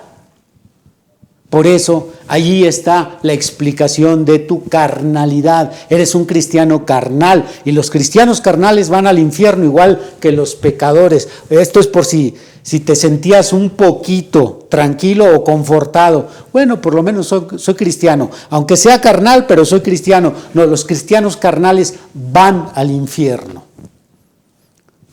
Por eso, allí está la explicación de tu carnalidad. Eres un cristiano carnal y los cristianos carnales van al infierno igual que los pecadores. Esto es por si te sentías un poquito tranquilo o confortado. Bueno, por lo menos soy cristiano. Aunque sea carnal, pero soy cristiano. No, los cristianos carnales van al infierno.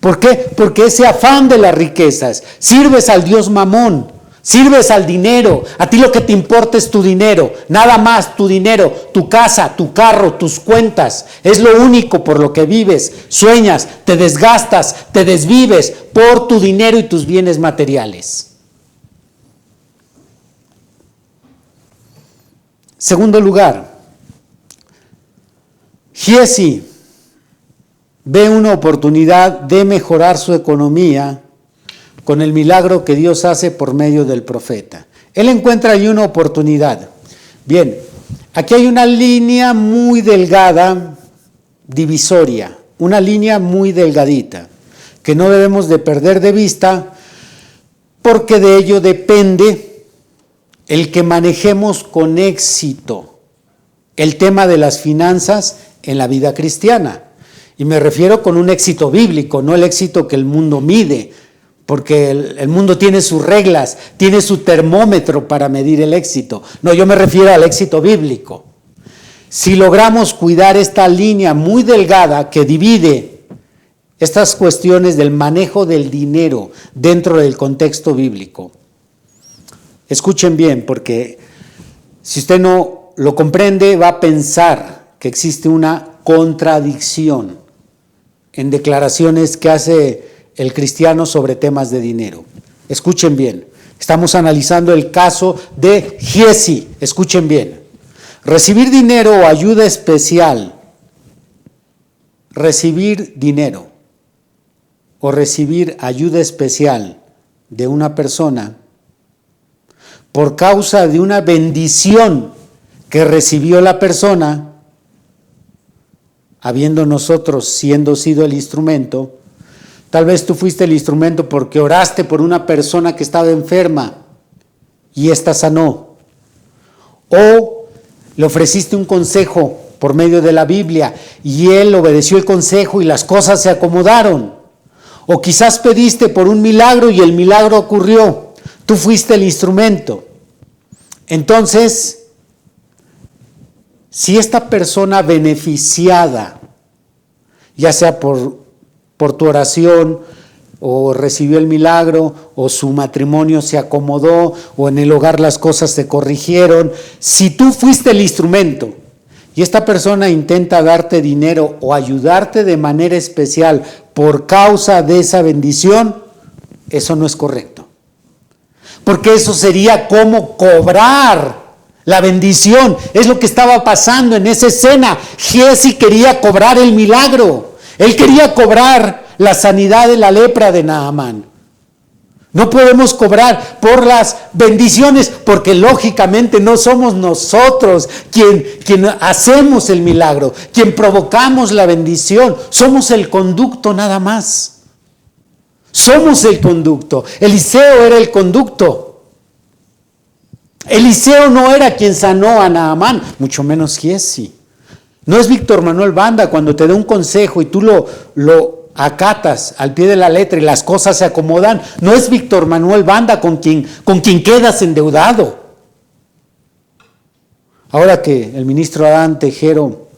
¿Por qué? Porque ese afán de las riquezas, sirves al Dios Mamón. Sirves al dinero, a ti lo que te importa es tu dinero, nada más tu dinero, tu casa, tu carro, tus cuentas, es lo único por lo que vives, sueñas, te desgastas, te desvives por tu dinero y tus bienes materiales. Segundo lugar, Giezi ve una oportunidad de mejorar su economía con el milagro que Dios hace por medio del profeta. Él encuentra ahí una oportunidad. Bien, aquí hay una línea muy delgada, divisoria, una línea muy delgadita, que no debemos de perder de vista, porque de ello depende el que manejemos con éxito el tema de las finanzas en la vida cristiana. Y me refiero con un éxito bíblico, no el éxito que el mundo mide, porque el mundo tiene sus reglas, tiene su termómetro para medir el éxito. No, yo me refiero al éxito bíblico. Si logramos cuidar esta línea muy delgada que divide estas cuestiones del manejo del dinero dentro del contexto bíblico. Escuchen bien, porque si usted no lo comprende, va a pensar que existe una contradicción en declaraciones que hace el cristiano sobre temas de dinero. Escuchen bien, estamos analizando el caso de Giezi. Escuchen bien, recibir dinero o ayuda especial, recibir dinero o recibir ayuda especial de una persona por causa de una bendición que recibió la persona, habiendo nosotros sido el instrumento. Tal vez tú fuiste el instrumento porque oraste por una persona que estaba enferma y ésta sanó. O le ofreciste un consejo por medio de la Biblia y él obedeció el consejo y las cosas se acomodaron. O quizás pediste por un milagro y el milagro ocurrió. Tú fuiste el instrumento. Entonces, si esta persona beneficiada, ya sea por tu oración, o recibió el milagro, o su matrimonio se acomodó, o en el hogar las cosas se corrigieron, si tú fuiste el instrumento y esta persona intenta darte dinero o ayudarte de manera especial por causa de esa bendición, eso no es correcto. Porque eso sería como cobrar la bendición. Es lo que estaba pasando en esa escena. Giezi quería cobrar el milagro. Él quería cobrar la sanidad de la lepra de Naamán. No podemos cobrar por las bendiciones porque lógicamente no somos nosotros quien hacemos el milagro, quien provocamos la bendición. Somos el conducto nada más. Somos el conducto. Eliseo era el conducto. Eliseo no era quien sanó a Naamán, mucho menos Giezi. No es Víctor Manuel Banda cuando te da un consejo y tú lo acatas al pie de la letra y las cosas se acomodan, no es Víctor Manuel Banda con quien quedas endeudado. Ahora que el ministro Adán Tejero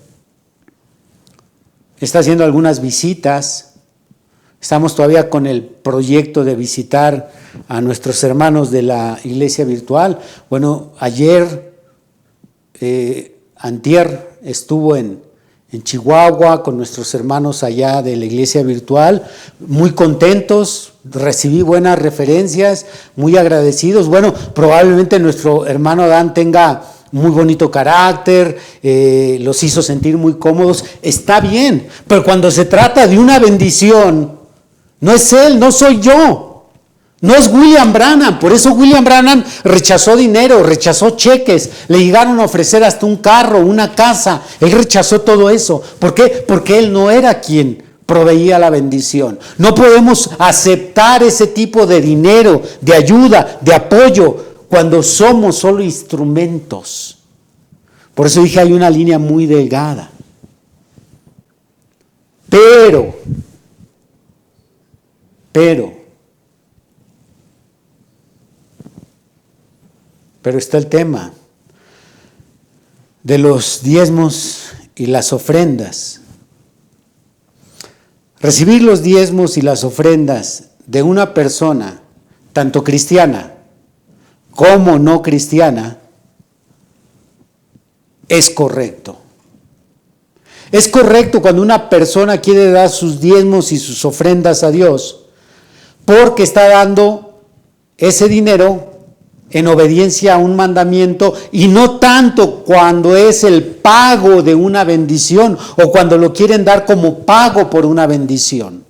está haciendo algunas visitas, estamos todavía con el proyecto de visitar a nuestros hermanos de la iglesia virtual. Bueno, ayer, antier, estuvo en Chihuahua con nuestros hermanos allá de la iglesia virtual, muy contentos, recibí buenas referencias, muy agradecidos. Bueno, probablemente nuestro hermano Adán tenga muy bonito carácter, los hizo sentir muy cómodos, está bien, pero cuando se trata de una bendición, no es él, no soy yo. No es William Branham, por eso William Branham rechazó dinero, rechazó cheques, le llegaron a ofrecer hasta un carro, una casa, él rechazó todo eso. ¿Por qué? Porque él no era quien proveía la bendición. No podemos aceptar ese tipo de dinero, de ayuda, de apoyo, cuando somos solo instrumentos. Por eso dije, hay una línea muy delgada. Pero está el tema de los diezmos y las ofrendas. Recibir los diezmos y las ofrendas de una persona, tanto cristiana como no cristiana, es correcto. Es correcto cuando una persona quiere dar sus diezmos y sus ofrendas a Dios, porque está dando ese dinero en obediencia a un mandamiento, y no tanto cuando es el pago de una bendición o cuando lo quieren dar como pago por una bendición.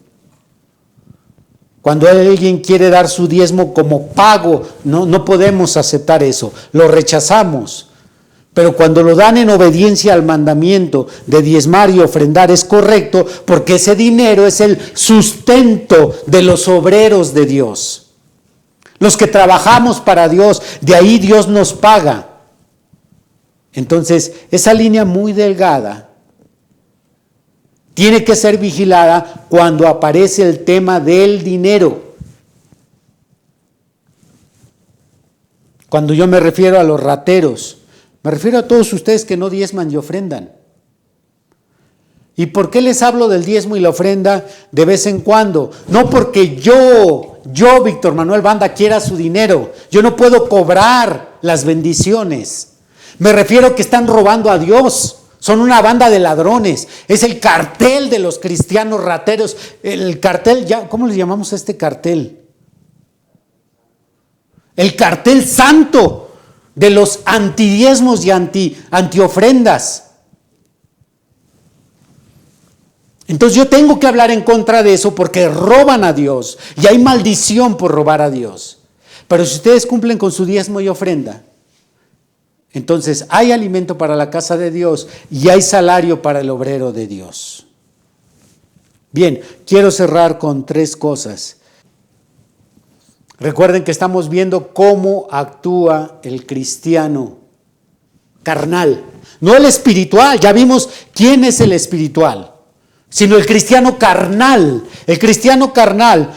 Cuando alguien quiere dar su diezmo como pago, no podemos aceptar eso, lo rechazamos. Pero cuando lo dan en obediencia al mandamiento de diezmar y ofrendar, es correcto, porque ese dinero es el sustento de los obreros de Dios. Los que trabajamos para Dios, de ahí Dios nos paga. Entonces, esa línea muy delgada tiene que ser vigilada cuando aparece el tema del dinero. Cuando yo me refiero a los rateros, me refiero a todos ustedes que no diezman y ofrendan. ¿Y por qué les hablo del diezmo y la ofrenda de vez en cuando? No porque yo, Víctor Manuel Banda, quiera su dinero. Yo no puedo cobrar las bendiciones. Me refiero que están robando a Dios. Son una banda de ladrones. Es el cartel de los cristianos rateros. El cartel, ¿cómo le llamamos a este cartel? El cartel santo de los antidiezmos y antiofrendas. Entonces yo tengo que hablar en contra de eso porque roban a Dios y hay maldición por robar a Dios. Pero si ustedes cumplen con su diezmo y ofrenda, entonces hay alimento para la casa de Dios y hay salario para el obrero de Dios. Bien, quiero cerrar con 3 cosas. Recuerden que estamos viendo cómo actúa el cristiano carnal, no el espiritual. Ya vimos quién es el espiritual, sino el cristiano carnal. El cristiano carnal,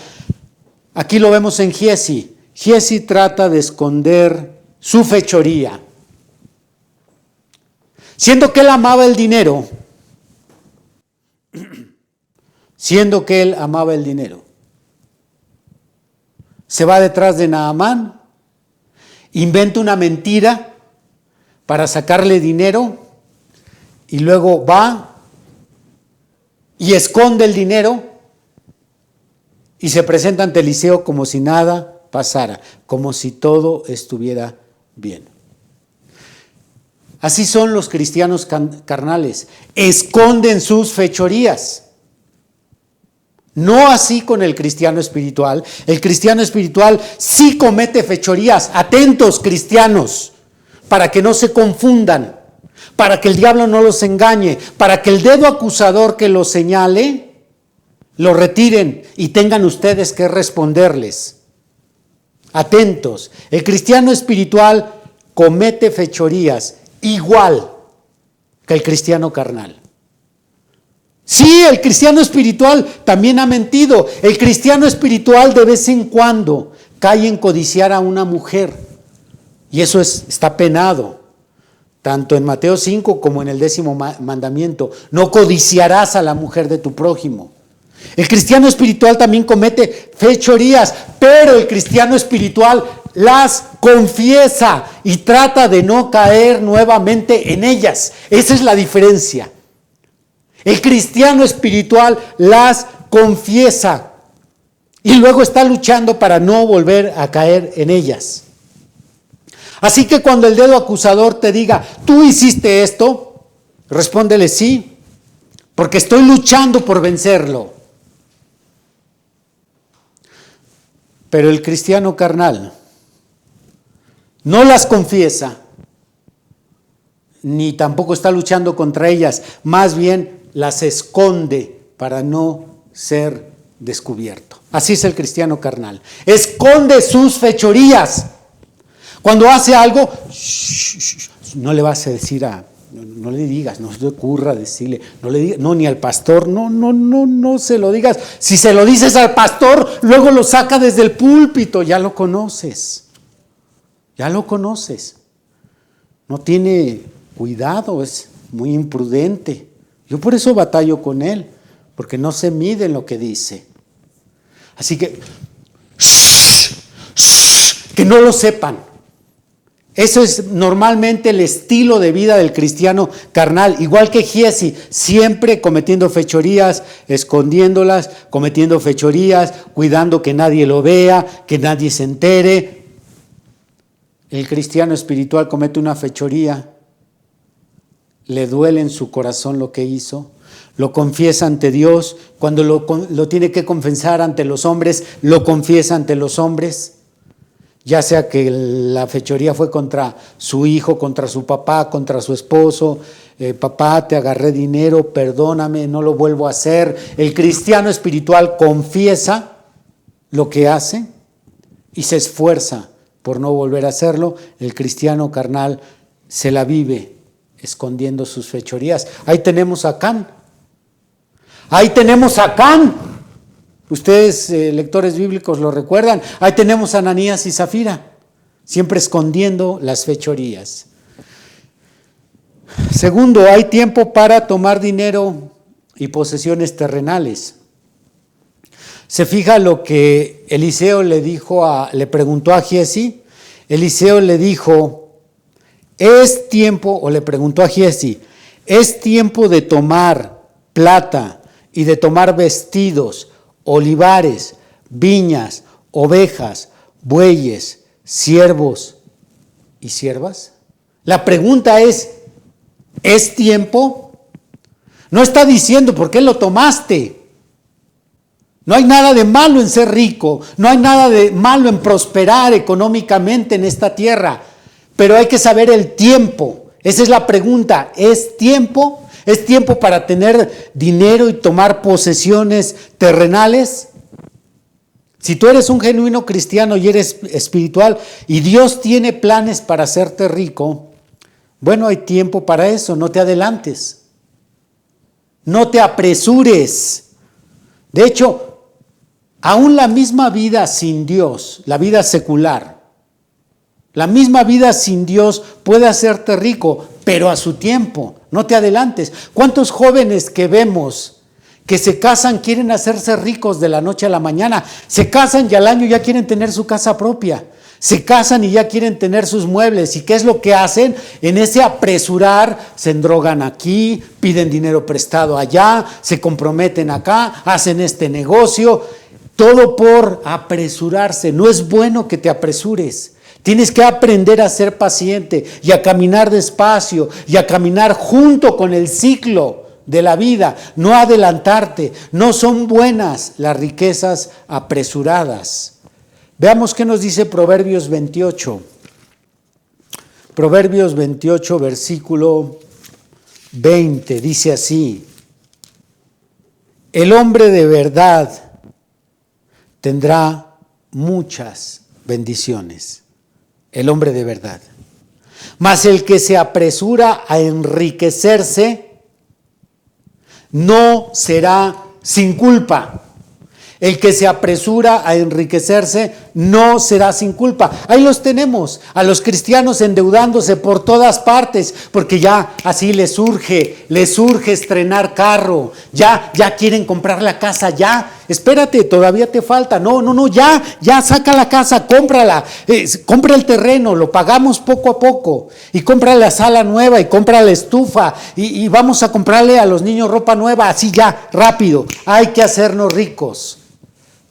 aquí lo vemos en Giezi. Giezi trata de esconder su fechoría. Siendo que él amaba el dinero, se va detrás de Naamán, inventa una mentira para sacarle dinero y luego va y esconde el dinero y se presenta ante Eliseo como si nada pasara, como si todo estuviera bien. Así son los cristianos carnales, esconden sus fechorías. No así con el cristiano espiritual. El cristiano espiritual sí comete fechorías. Atentos, cristianos, para que no se confundan, para que el diablo no los engañe, para que el dedo acusador que los señale, lo retiren y tengan ustedes que responderles. Atentos, el cristiano espiritual comete fechorías igual que el cristiano carnal. Sí, el cristiano espiritual también ha mentido. El cristiano espiritual de vez en cuando cae en codiciar a una mujer. Y eso está penado. Tanto en Mateo 5 como en el 10º mandamiento. No codiciarás a la mujer de tu prójimo. El cristiano espiritual también comete fechorías, pero el cristiano espiritual las confiesa y trata de no caer nuevamente en ellas. Esa es la diferencia. El cristiano espiritual las confiesa y luego está luchando para no volver a caer en ellas. Así que cuando el dedo acusador te diga, ¿tú hiciste esto? Respóndele sí, porque estoy luchando por vencerlo. Pero el cristiano carnal no las confiesa, ni tampoco está luchando contra ellas, más bien las esconde para no ser descubierto. Así es el cristiano carnal. Esconde sus fechorías. Cuando hace algo, no le vas a decir no le digas, no se te ocurra decirle, no le digas, no, ni al pastor, no se lo digas. Si se lo dices al pastor, luego lo saca desde el púlpito, ya lo conoces. No tiene cuidado, es muy imprudente. Yo por eso batallo con él, porque no se mide en lo que dice. Así que no lo sepan. Eso es normalmente el estilo de vida del cristiano carnal, igual que Giezi, siempre cometiendo fechorías, escondiéndolas, cometiendo fechorías, cuidando que nadie lo vea, que nadie se entere. El cristiano espiritual comete una fechoría, le duele en su corazón lo que hizo, lo confiesa ante Dios, cuando lo tiene que confesar ante los hombres, lo confiesa ante los hombres. Ya sea que la fechoría fue contra su hijo, contra su papá, contra su esposo. Papá, te agarré dinero, perdóname, no lo vuelvo a hacer. El cristiano espiritual confiesa lo que hace y se esfuerza por no volver a hacerlo. El cristiano carnal se la vive escondiendo sus fechorías. Ahí tenemos a Can. Ustedes, lectores bíblicos, lo recuerdan. Ahí tenemos a Ananías y Zafira, siempre escondiendo las fechorías. Segundo, hay tiempo para tomar dinero y posesiones terrenales. Se fija lo que Eliseo le preguntó a Giezi. Eliseo le dijo, le preguntó a Giezi, ¿es tiempo de tomar plata y de tomar vestidos, olivares, viñas, ovejas, bueyes, siervos y siervas? La pregunta ¿es tiempo? No está diciendo por qué lo tomaste. No hay nada de malo en ser rico, no hay nada de malo en prosperar económicamente en esta tierra, pero hay que saber el tiempo. Esa es la pregunta, ¿es tiempo? ¿Es tiempo para tener dinero y tomar posesiones terrenales? Si tú eres un genuino cristiano y eres espiritual y Dios tiene planes para hacerte rico, bueno, hay tiempo para eso, no te adelantes, no te apresures. De hecho, aún la misma vida sin Dios, la vida secular, la misma vida sin Dios puede hacerte rico, pero a su tiempo. No te adelantes. ¿Cuántos jóvenes que vemos que se casan quieren hacerse ricos de la noche a la mañana? Se casan y al año ya quieren tener su casa propia. Se casan y ya quieren tener sus muebles. ¿Y qué es lo que hacen? En ese apresurar, se endrogan aquí, piden dinero prestado allá, se comprometen acá, hacen este negocio. Todo por apresurarse. No es bueno que te apresures. Tienes que aprender a ser paciente y a caminar despacio y a caminar junto con el ciclo de la vida, no adelantarte. No son buenas las riquezas apresuradas. Veamos qué nos dice Proverbios 28. Proverbios 28, versículo 20, dice así: el hombre de verdad tendrá muchas bendiciones. El hombre de verdad. Mas el que se apresura a enriquecerse no será sin culpa. El que se apresura a enriquecerse no será sin culpa. Ahí los tenemos, a los cristianos endeudándose por todas partes, porque ya así les surge estrenar carro, ya quieren comprar la casa, ya, espérate, todavía te falta, no, ya saca la casa, cómprala, compra el terreno, lo pagamos poco a poco, y compra la sala nueva, y compra la estufa, y vamos a comprarle a los niños ropa nueva, así ya, rápido, hay que hacernos ricos.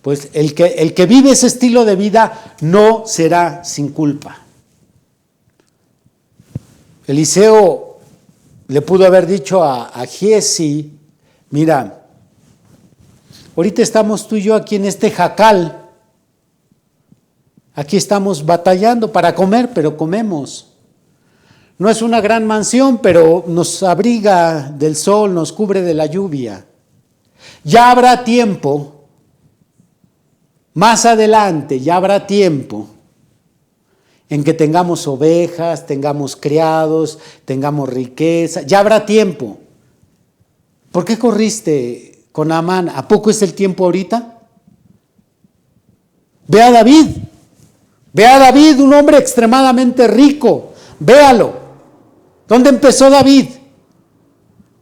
Pues el que vive ese estilo de vida no será sin culpa. Eliseo le pudo haber dicho a Giezi, mira, ahorita estamos tú y yo aquí en este jacal, aquí estamos batallando para comer, pero comemos. No es una gran mansión, pero nos abriga del sol, nos cubre de la lluvia. Ya habrá tiempo. Más adelante ya habrá tiempo en que tengamos ovejas, tengamos criados, tengamos riqueza, ya habrá tiempo. ¿Por qué corriste con Naamán? ¿A poco es el tiempo ahorita? Ve a David, un hombre extremadamente rico, véalo. ¿Dónde empezó David?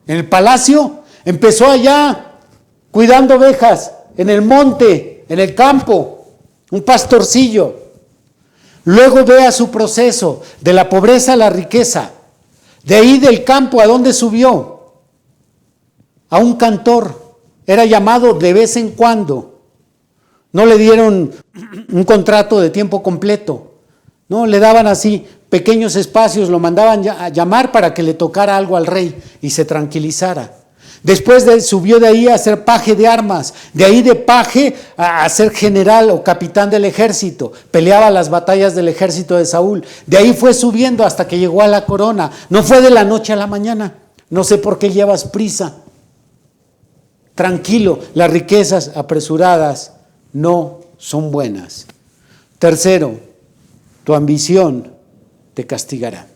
¿En el palacio? Empezó allá, cuidando ovejas, en el monte, en el campo, un pastorcillo. Luego vea su proceso de la pobreza a la riqueza. De ahí del campo, ¿a dónde subió? A un cantor. Era llamado de vez en cuando. No le dieron un contrato de tiempo completo. No, le daban así pequeños espacios, lo mandaban a llamar para que le tocara algo al rey y se tranquilizara. Después subió de ahí a ser paje de armas, de ahí de paje a ser general o capitán del ejército, peleaba las batallas del ejército de Saúl, de ahí fue subiendo hasta que llegó a la corona, no fue de la noche a la mañana, no sé por qué llevas prisa, tranquilo, las riquezas apresuradas no son buenas. Tercero, tu ambición te castigará.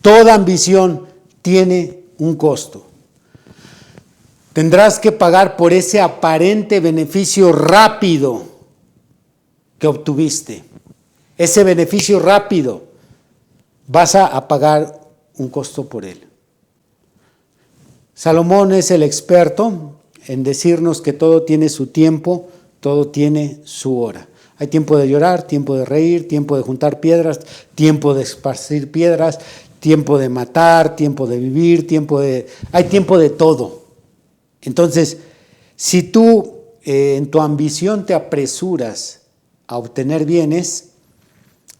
Toda ambición tiene un costo. Tendrás que pagar por ese aparente beneficio rápido que obtuviste. Ese beneficio rápido, vas a pagar un costo por él. Salomón es el experto en decirnos que todo tiene su tiempo, todo tiene su hora. Hay tiempo de llorar, tiempo de reír, tiempo de juntar piedras, tiempo de esparcir piedras, tiempo de matar, tiempo de vivir, hay tiempo de todo. Entonces, si tú en tu ambición te apresuras a obtener bienes,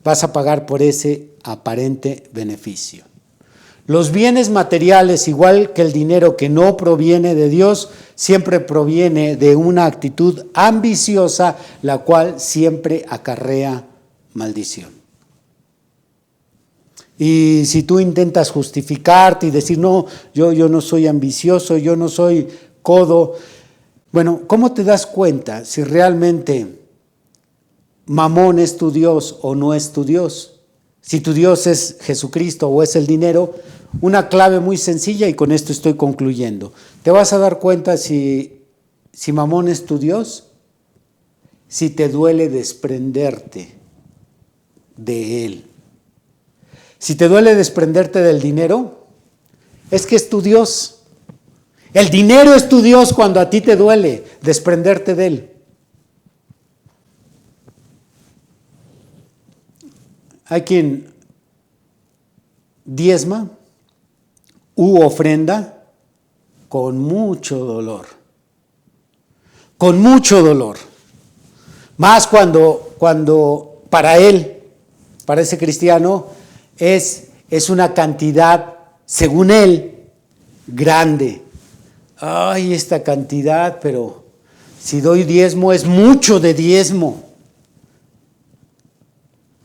vas a pagar por ese aparente beneficio. Los bienes materiales, igual que el dinero que no proviene de Dios, siempre proviene de una actitud ambiciosa, la cual siempre acarrea maldición. Y si tú intentas justificarte y decir, no, yo no soy ambicioso, yo no soy codo, bueno, ¿cómo te das cuenta si realmente Mamón es tu Dios o no es tu Dios? Si tu Dios es Jesucristo o es el dinero, una clave muy sencilla, y con esto estoy concluyendo. Te vas a dar cuenta si Mamón es tu Dios, si te duele desprenderte de él. Si te duele desprenderte del dinero, es que es tu Dios. El dinero es tu Dios cuando a ti te duele desprenderte de él. Hay quien diezma u ofrenda con mucho dolor. Con mucho dolor. Más cuando para él, para ese cristiano, es una cantidad, según él, grande. Ay, esta cantidad, pero si doy diezmo es mucho de diezmo.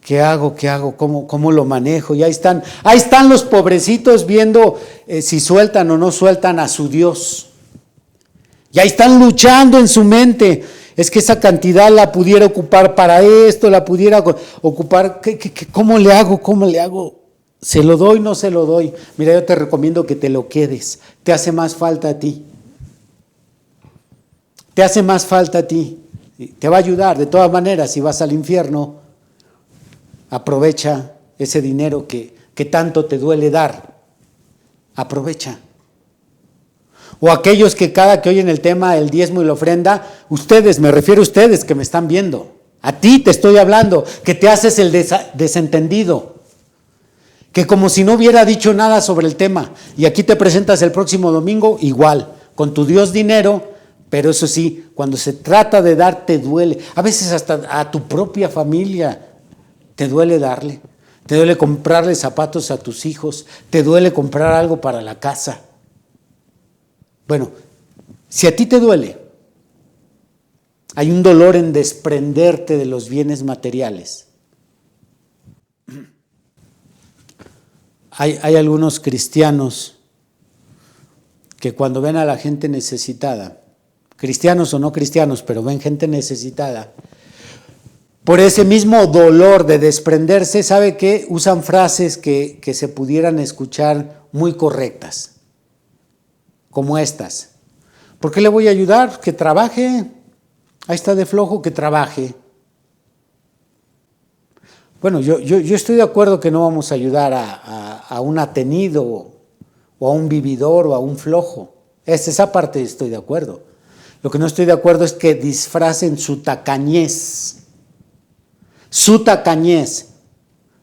¿Qué hago? ¿Cómo lo manejo? Y ahí están los pobrecitos viendo si sueltan o no sueltan a su Dios. Y ahí están luchando en su mente. Es que esa cantidad la pudiera ocupar para esto, la pudiera ocupar. ¿Cómo le hago? ¿Se lo doy o no se lo doy? Mira, yo te recomiendo que te lo quedes. Te hace más falta a ti. Te hace más falta a ti. Te va a ayudar. De todas maneras, si vas al infierno, aprovecha ese dinero que tanto te duele dar. Aprovecha. O aquellos que cada que oyen el tema, el diezmo y la ofrenda, ustedes, me refiero a ustedes que me están viendo. A ti te estoy hablando, que te haces el desentendido. Que como si no hubiera dicho nada sobre el tema. Y aquí te presentas el próximo domingo igual, con tu Dios dinero, pero eso sí, cuando se trata de dar te duele. A veces hasta a tu propia familia te duele darle. Te duele comprarle zapatos a tus hijos. Te duele comprar algo para la casa. Bueno, si a ti te duele, hay un dolor en desprenderte de los bienes materiales. Hay algunos cristianos que cuando ven a la gente necesitada, cristianos o no cristianos, pero ven gente necesitada, por ese mismo dolor de desprenderse, ¿sabe qué? Usan frases que se pudieran escuchar muy correctas, como estas. ¿Por qué le voy a ayudar? Que trabaje. Ahí está de flojo, que trabaje. Bueno, yo estoy de acuerdo que no vamos a ayudar a un atenido o a un vividor o a un flojo. Esa parte estoy de acuerdo. Lo que no estoy de acuerdo es que disfracen su tacañez. Su tacañez.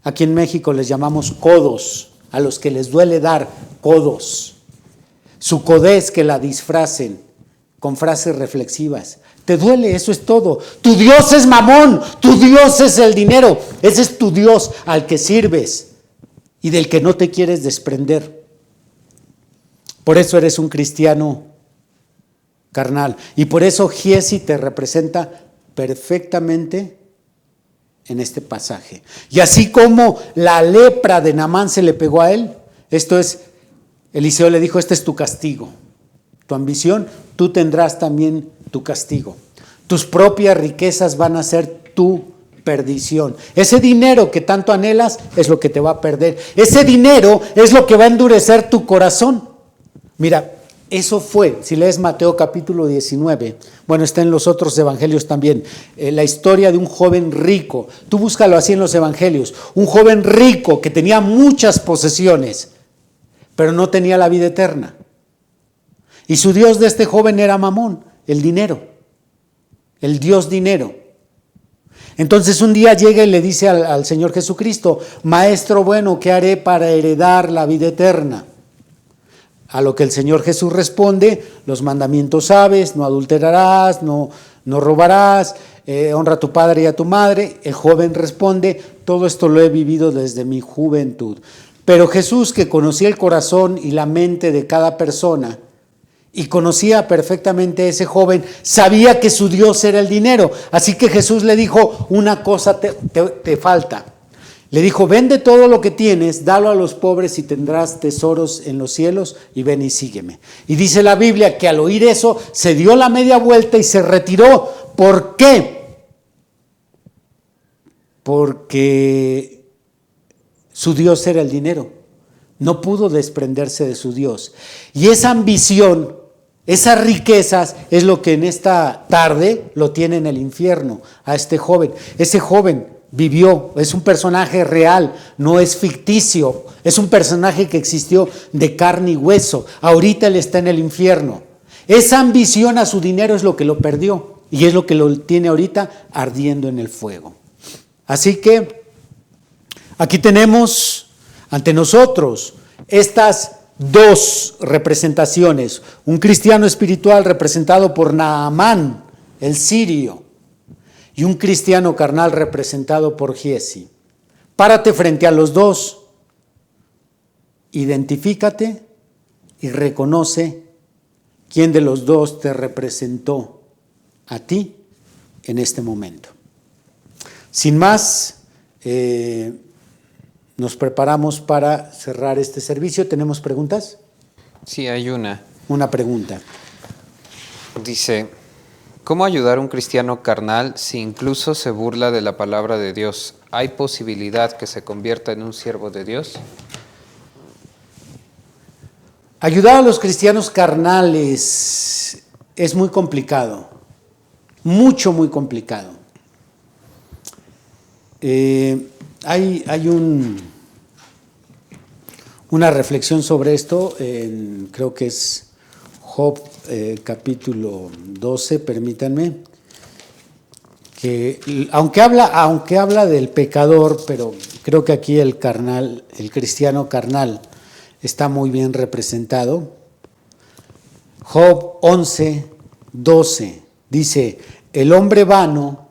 Aquí en México les llamamos codos, a los que les duele dar codos. Su codez, que la disfracen con frases reflexivas. Te duele, eso es todo. Tu Dios es Mamón, tu Dios es el dinero. Ese es tu Dios al que sirves y del que no te quieres desprender. Por eso eres un cristiano carnal. Y por eso Giezi te representa perfectamente en este pasaje. Y así como la lepra de Naamán se le pegó a él, esto es, Eliseo le dijo, este es tu castigo. Tu ambición, tú tendrás también tu castigo. Tus propias riquezas van a ser tu perdición. Ese dinero que tanto anhelas es lo que te va a perder. Ese dinero es lo que va a endurecer tu corazón. Mira, eso fue, si lees Mateo capítulo 19, bueno, está en los otros evangelios también, la historia de un joven rico. Tú búscalo así en los evangelios. Un joven rico que tenía muchas posesiones, pero no tenía la vida eterna. Y su Dios de este joven era Mamón, el dinero, el Dios dinero. Entonces un día llega y le dice al Señor Jesucristo, Maestro bueno, ¿qué haré para heredar la vida eterna? A lo que el Señor Jesús responde, los mandamientos sabes, no adulterarás, no robarás, honra a tu padre y a tu madre. El joven responde, todo esto lo he vivido desde mi juventud. Pero Jesús, que conocía el corazón y la mente de cada persona, y conocía perfectamente a ese joven, sabía que su Dios era el dinero. Así que Jesús le dijo, una cosa te falta. Le dijo, vende todo lo que tienes, dalo a los pobres y tendrás tesoros en los cielos y ven y sígueme. Y dice la Biblia que al oír eso se dio la media vuelta y se retiró. ¿Por qué? Porque su Dios era el dinero. No pudo desprenderse de su Dios. Y esa ambición, esas riquezas es lo que en esta tarde lo tiene en el infierno a este joven. Ese joven vivió, es un personaje real, no es ficticio, es un personaje que existió de carne y hueso. Ahorita él está en el infierno. Esa ambición a su dinero es lo que lo perdió y es lo que lo tiene ahorita ardiendo en el fuego. Así que aquí tenemos ante nosotros estas dos representaciones. Un cristiano espiritual representado por Naamán, el sirio, y un cristiano carnal representado por Giezi. Párate frente a los dos, identifícate y reconoce quién de los dos te representó a ti en este momento. Sin más, nos preparamos para cerrar este servicio. ¿Tenemos preguntas? Sí, hay una. Una pregunta. Dice, ¿Cómo ayudar a un cristiano carnal si incluso se burla de la palabra de Dios? ¿Hay posibilidad que se convierta en un siervo de Dios? Ayudar a los cristianos carnales es muy complicado, muy complicado. Hay una reflexión sobre esto, creo que es Job capítulo 12, permítanme, que aunque habla del pecador, pero creo que aquí el cristiano carnal está muy bien representado. Job 11, 12 dice: el hombre vano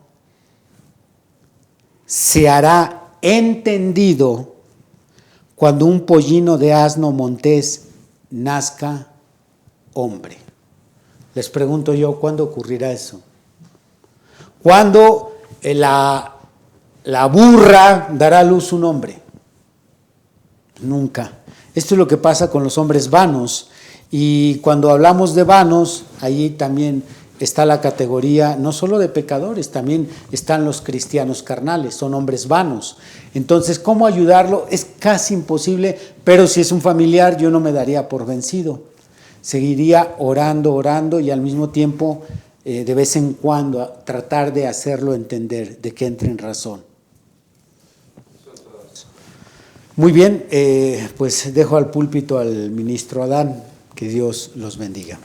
se hará entendido cuando un pollino de asno montés nazca hombre. Les pregunto yo, ¿cuándo ocurrirá eso? ¿Cuándo la burra dará a luz un hombre? Nunca. Esto es lo que pasa con los hombres vanos. Y cuando hablamos de vanos, ahí también está la categoría no solo de pecadores, también están los cristianos carnales, son hombres vanos. Entonces, ¿cómo ayudarlo? Es casi imposible, pero si es un familiar, yo no me daría por vencido. Seguiría orando y al mismo tiempo, de vez en cuando, tratar de hacerlo entender, de que entre en razón. Muy bien, pues dejo al púlpito al ministro Adán. Que Dios los bendiga.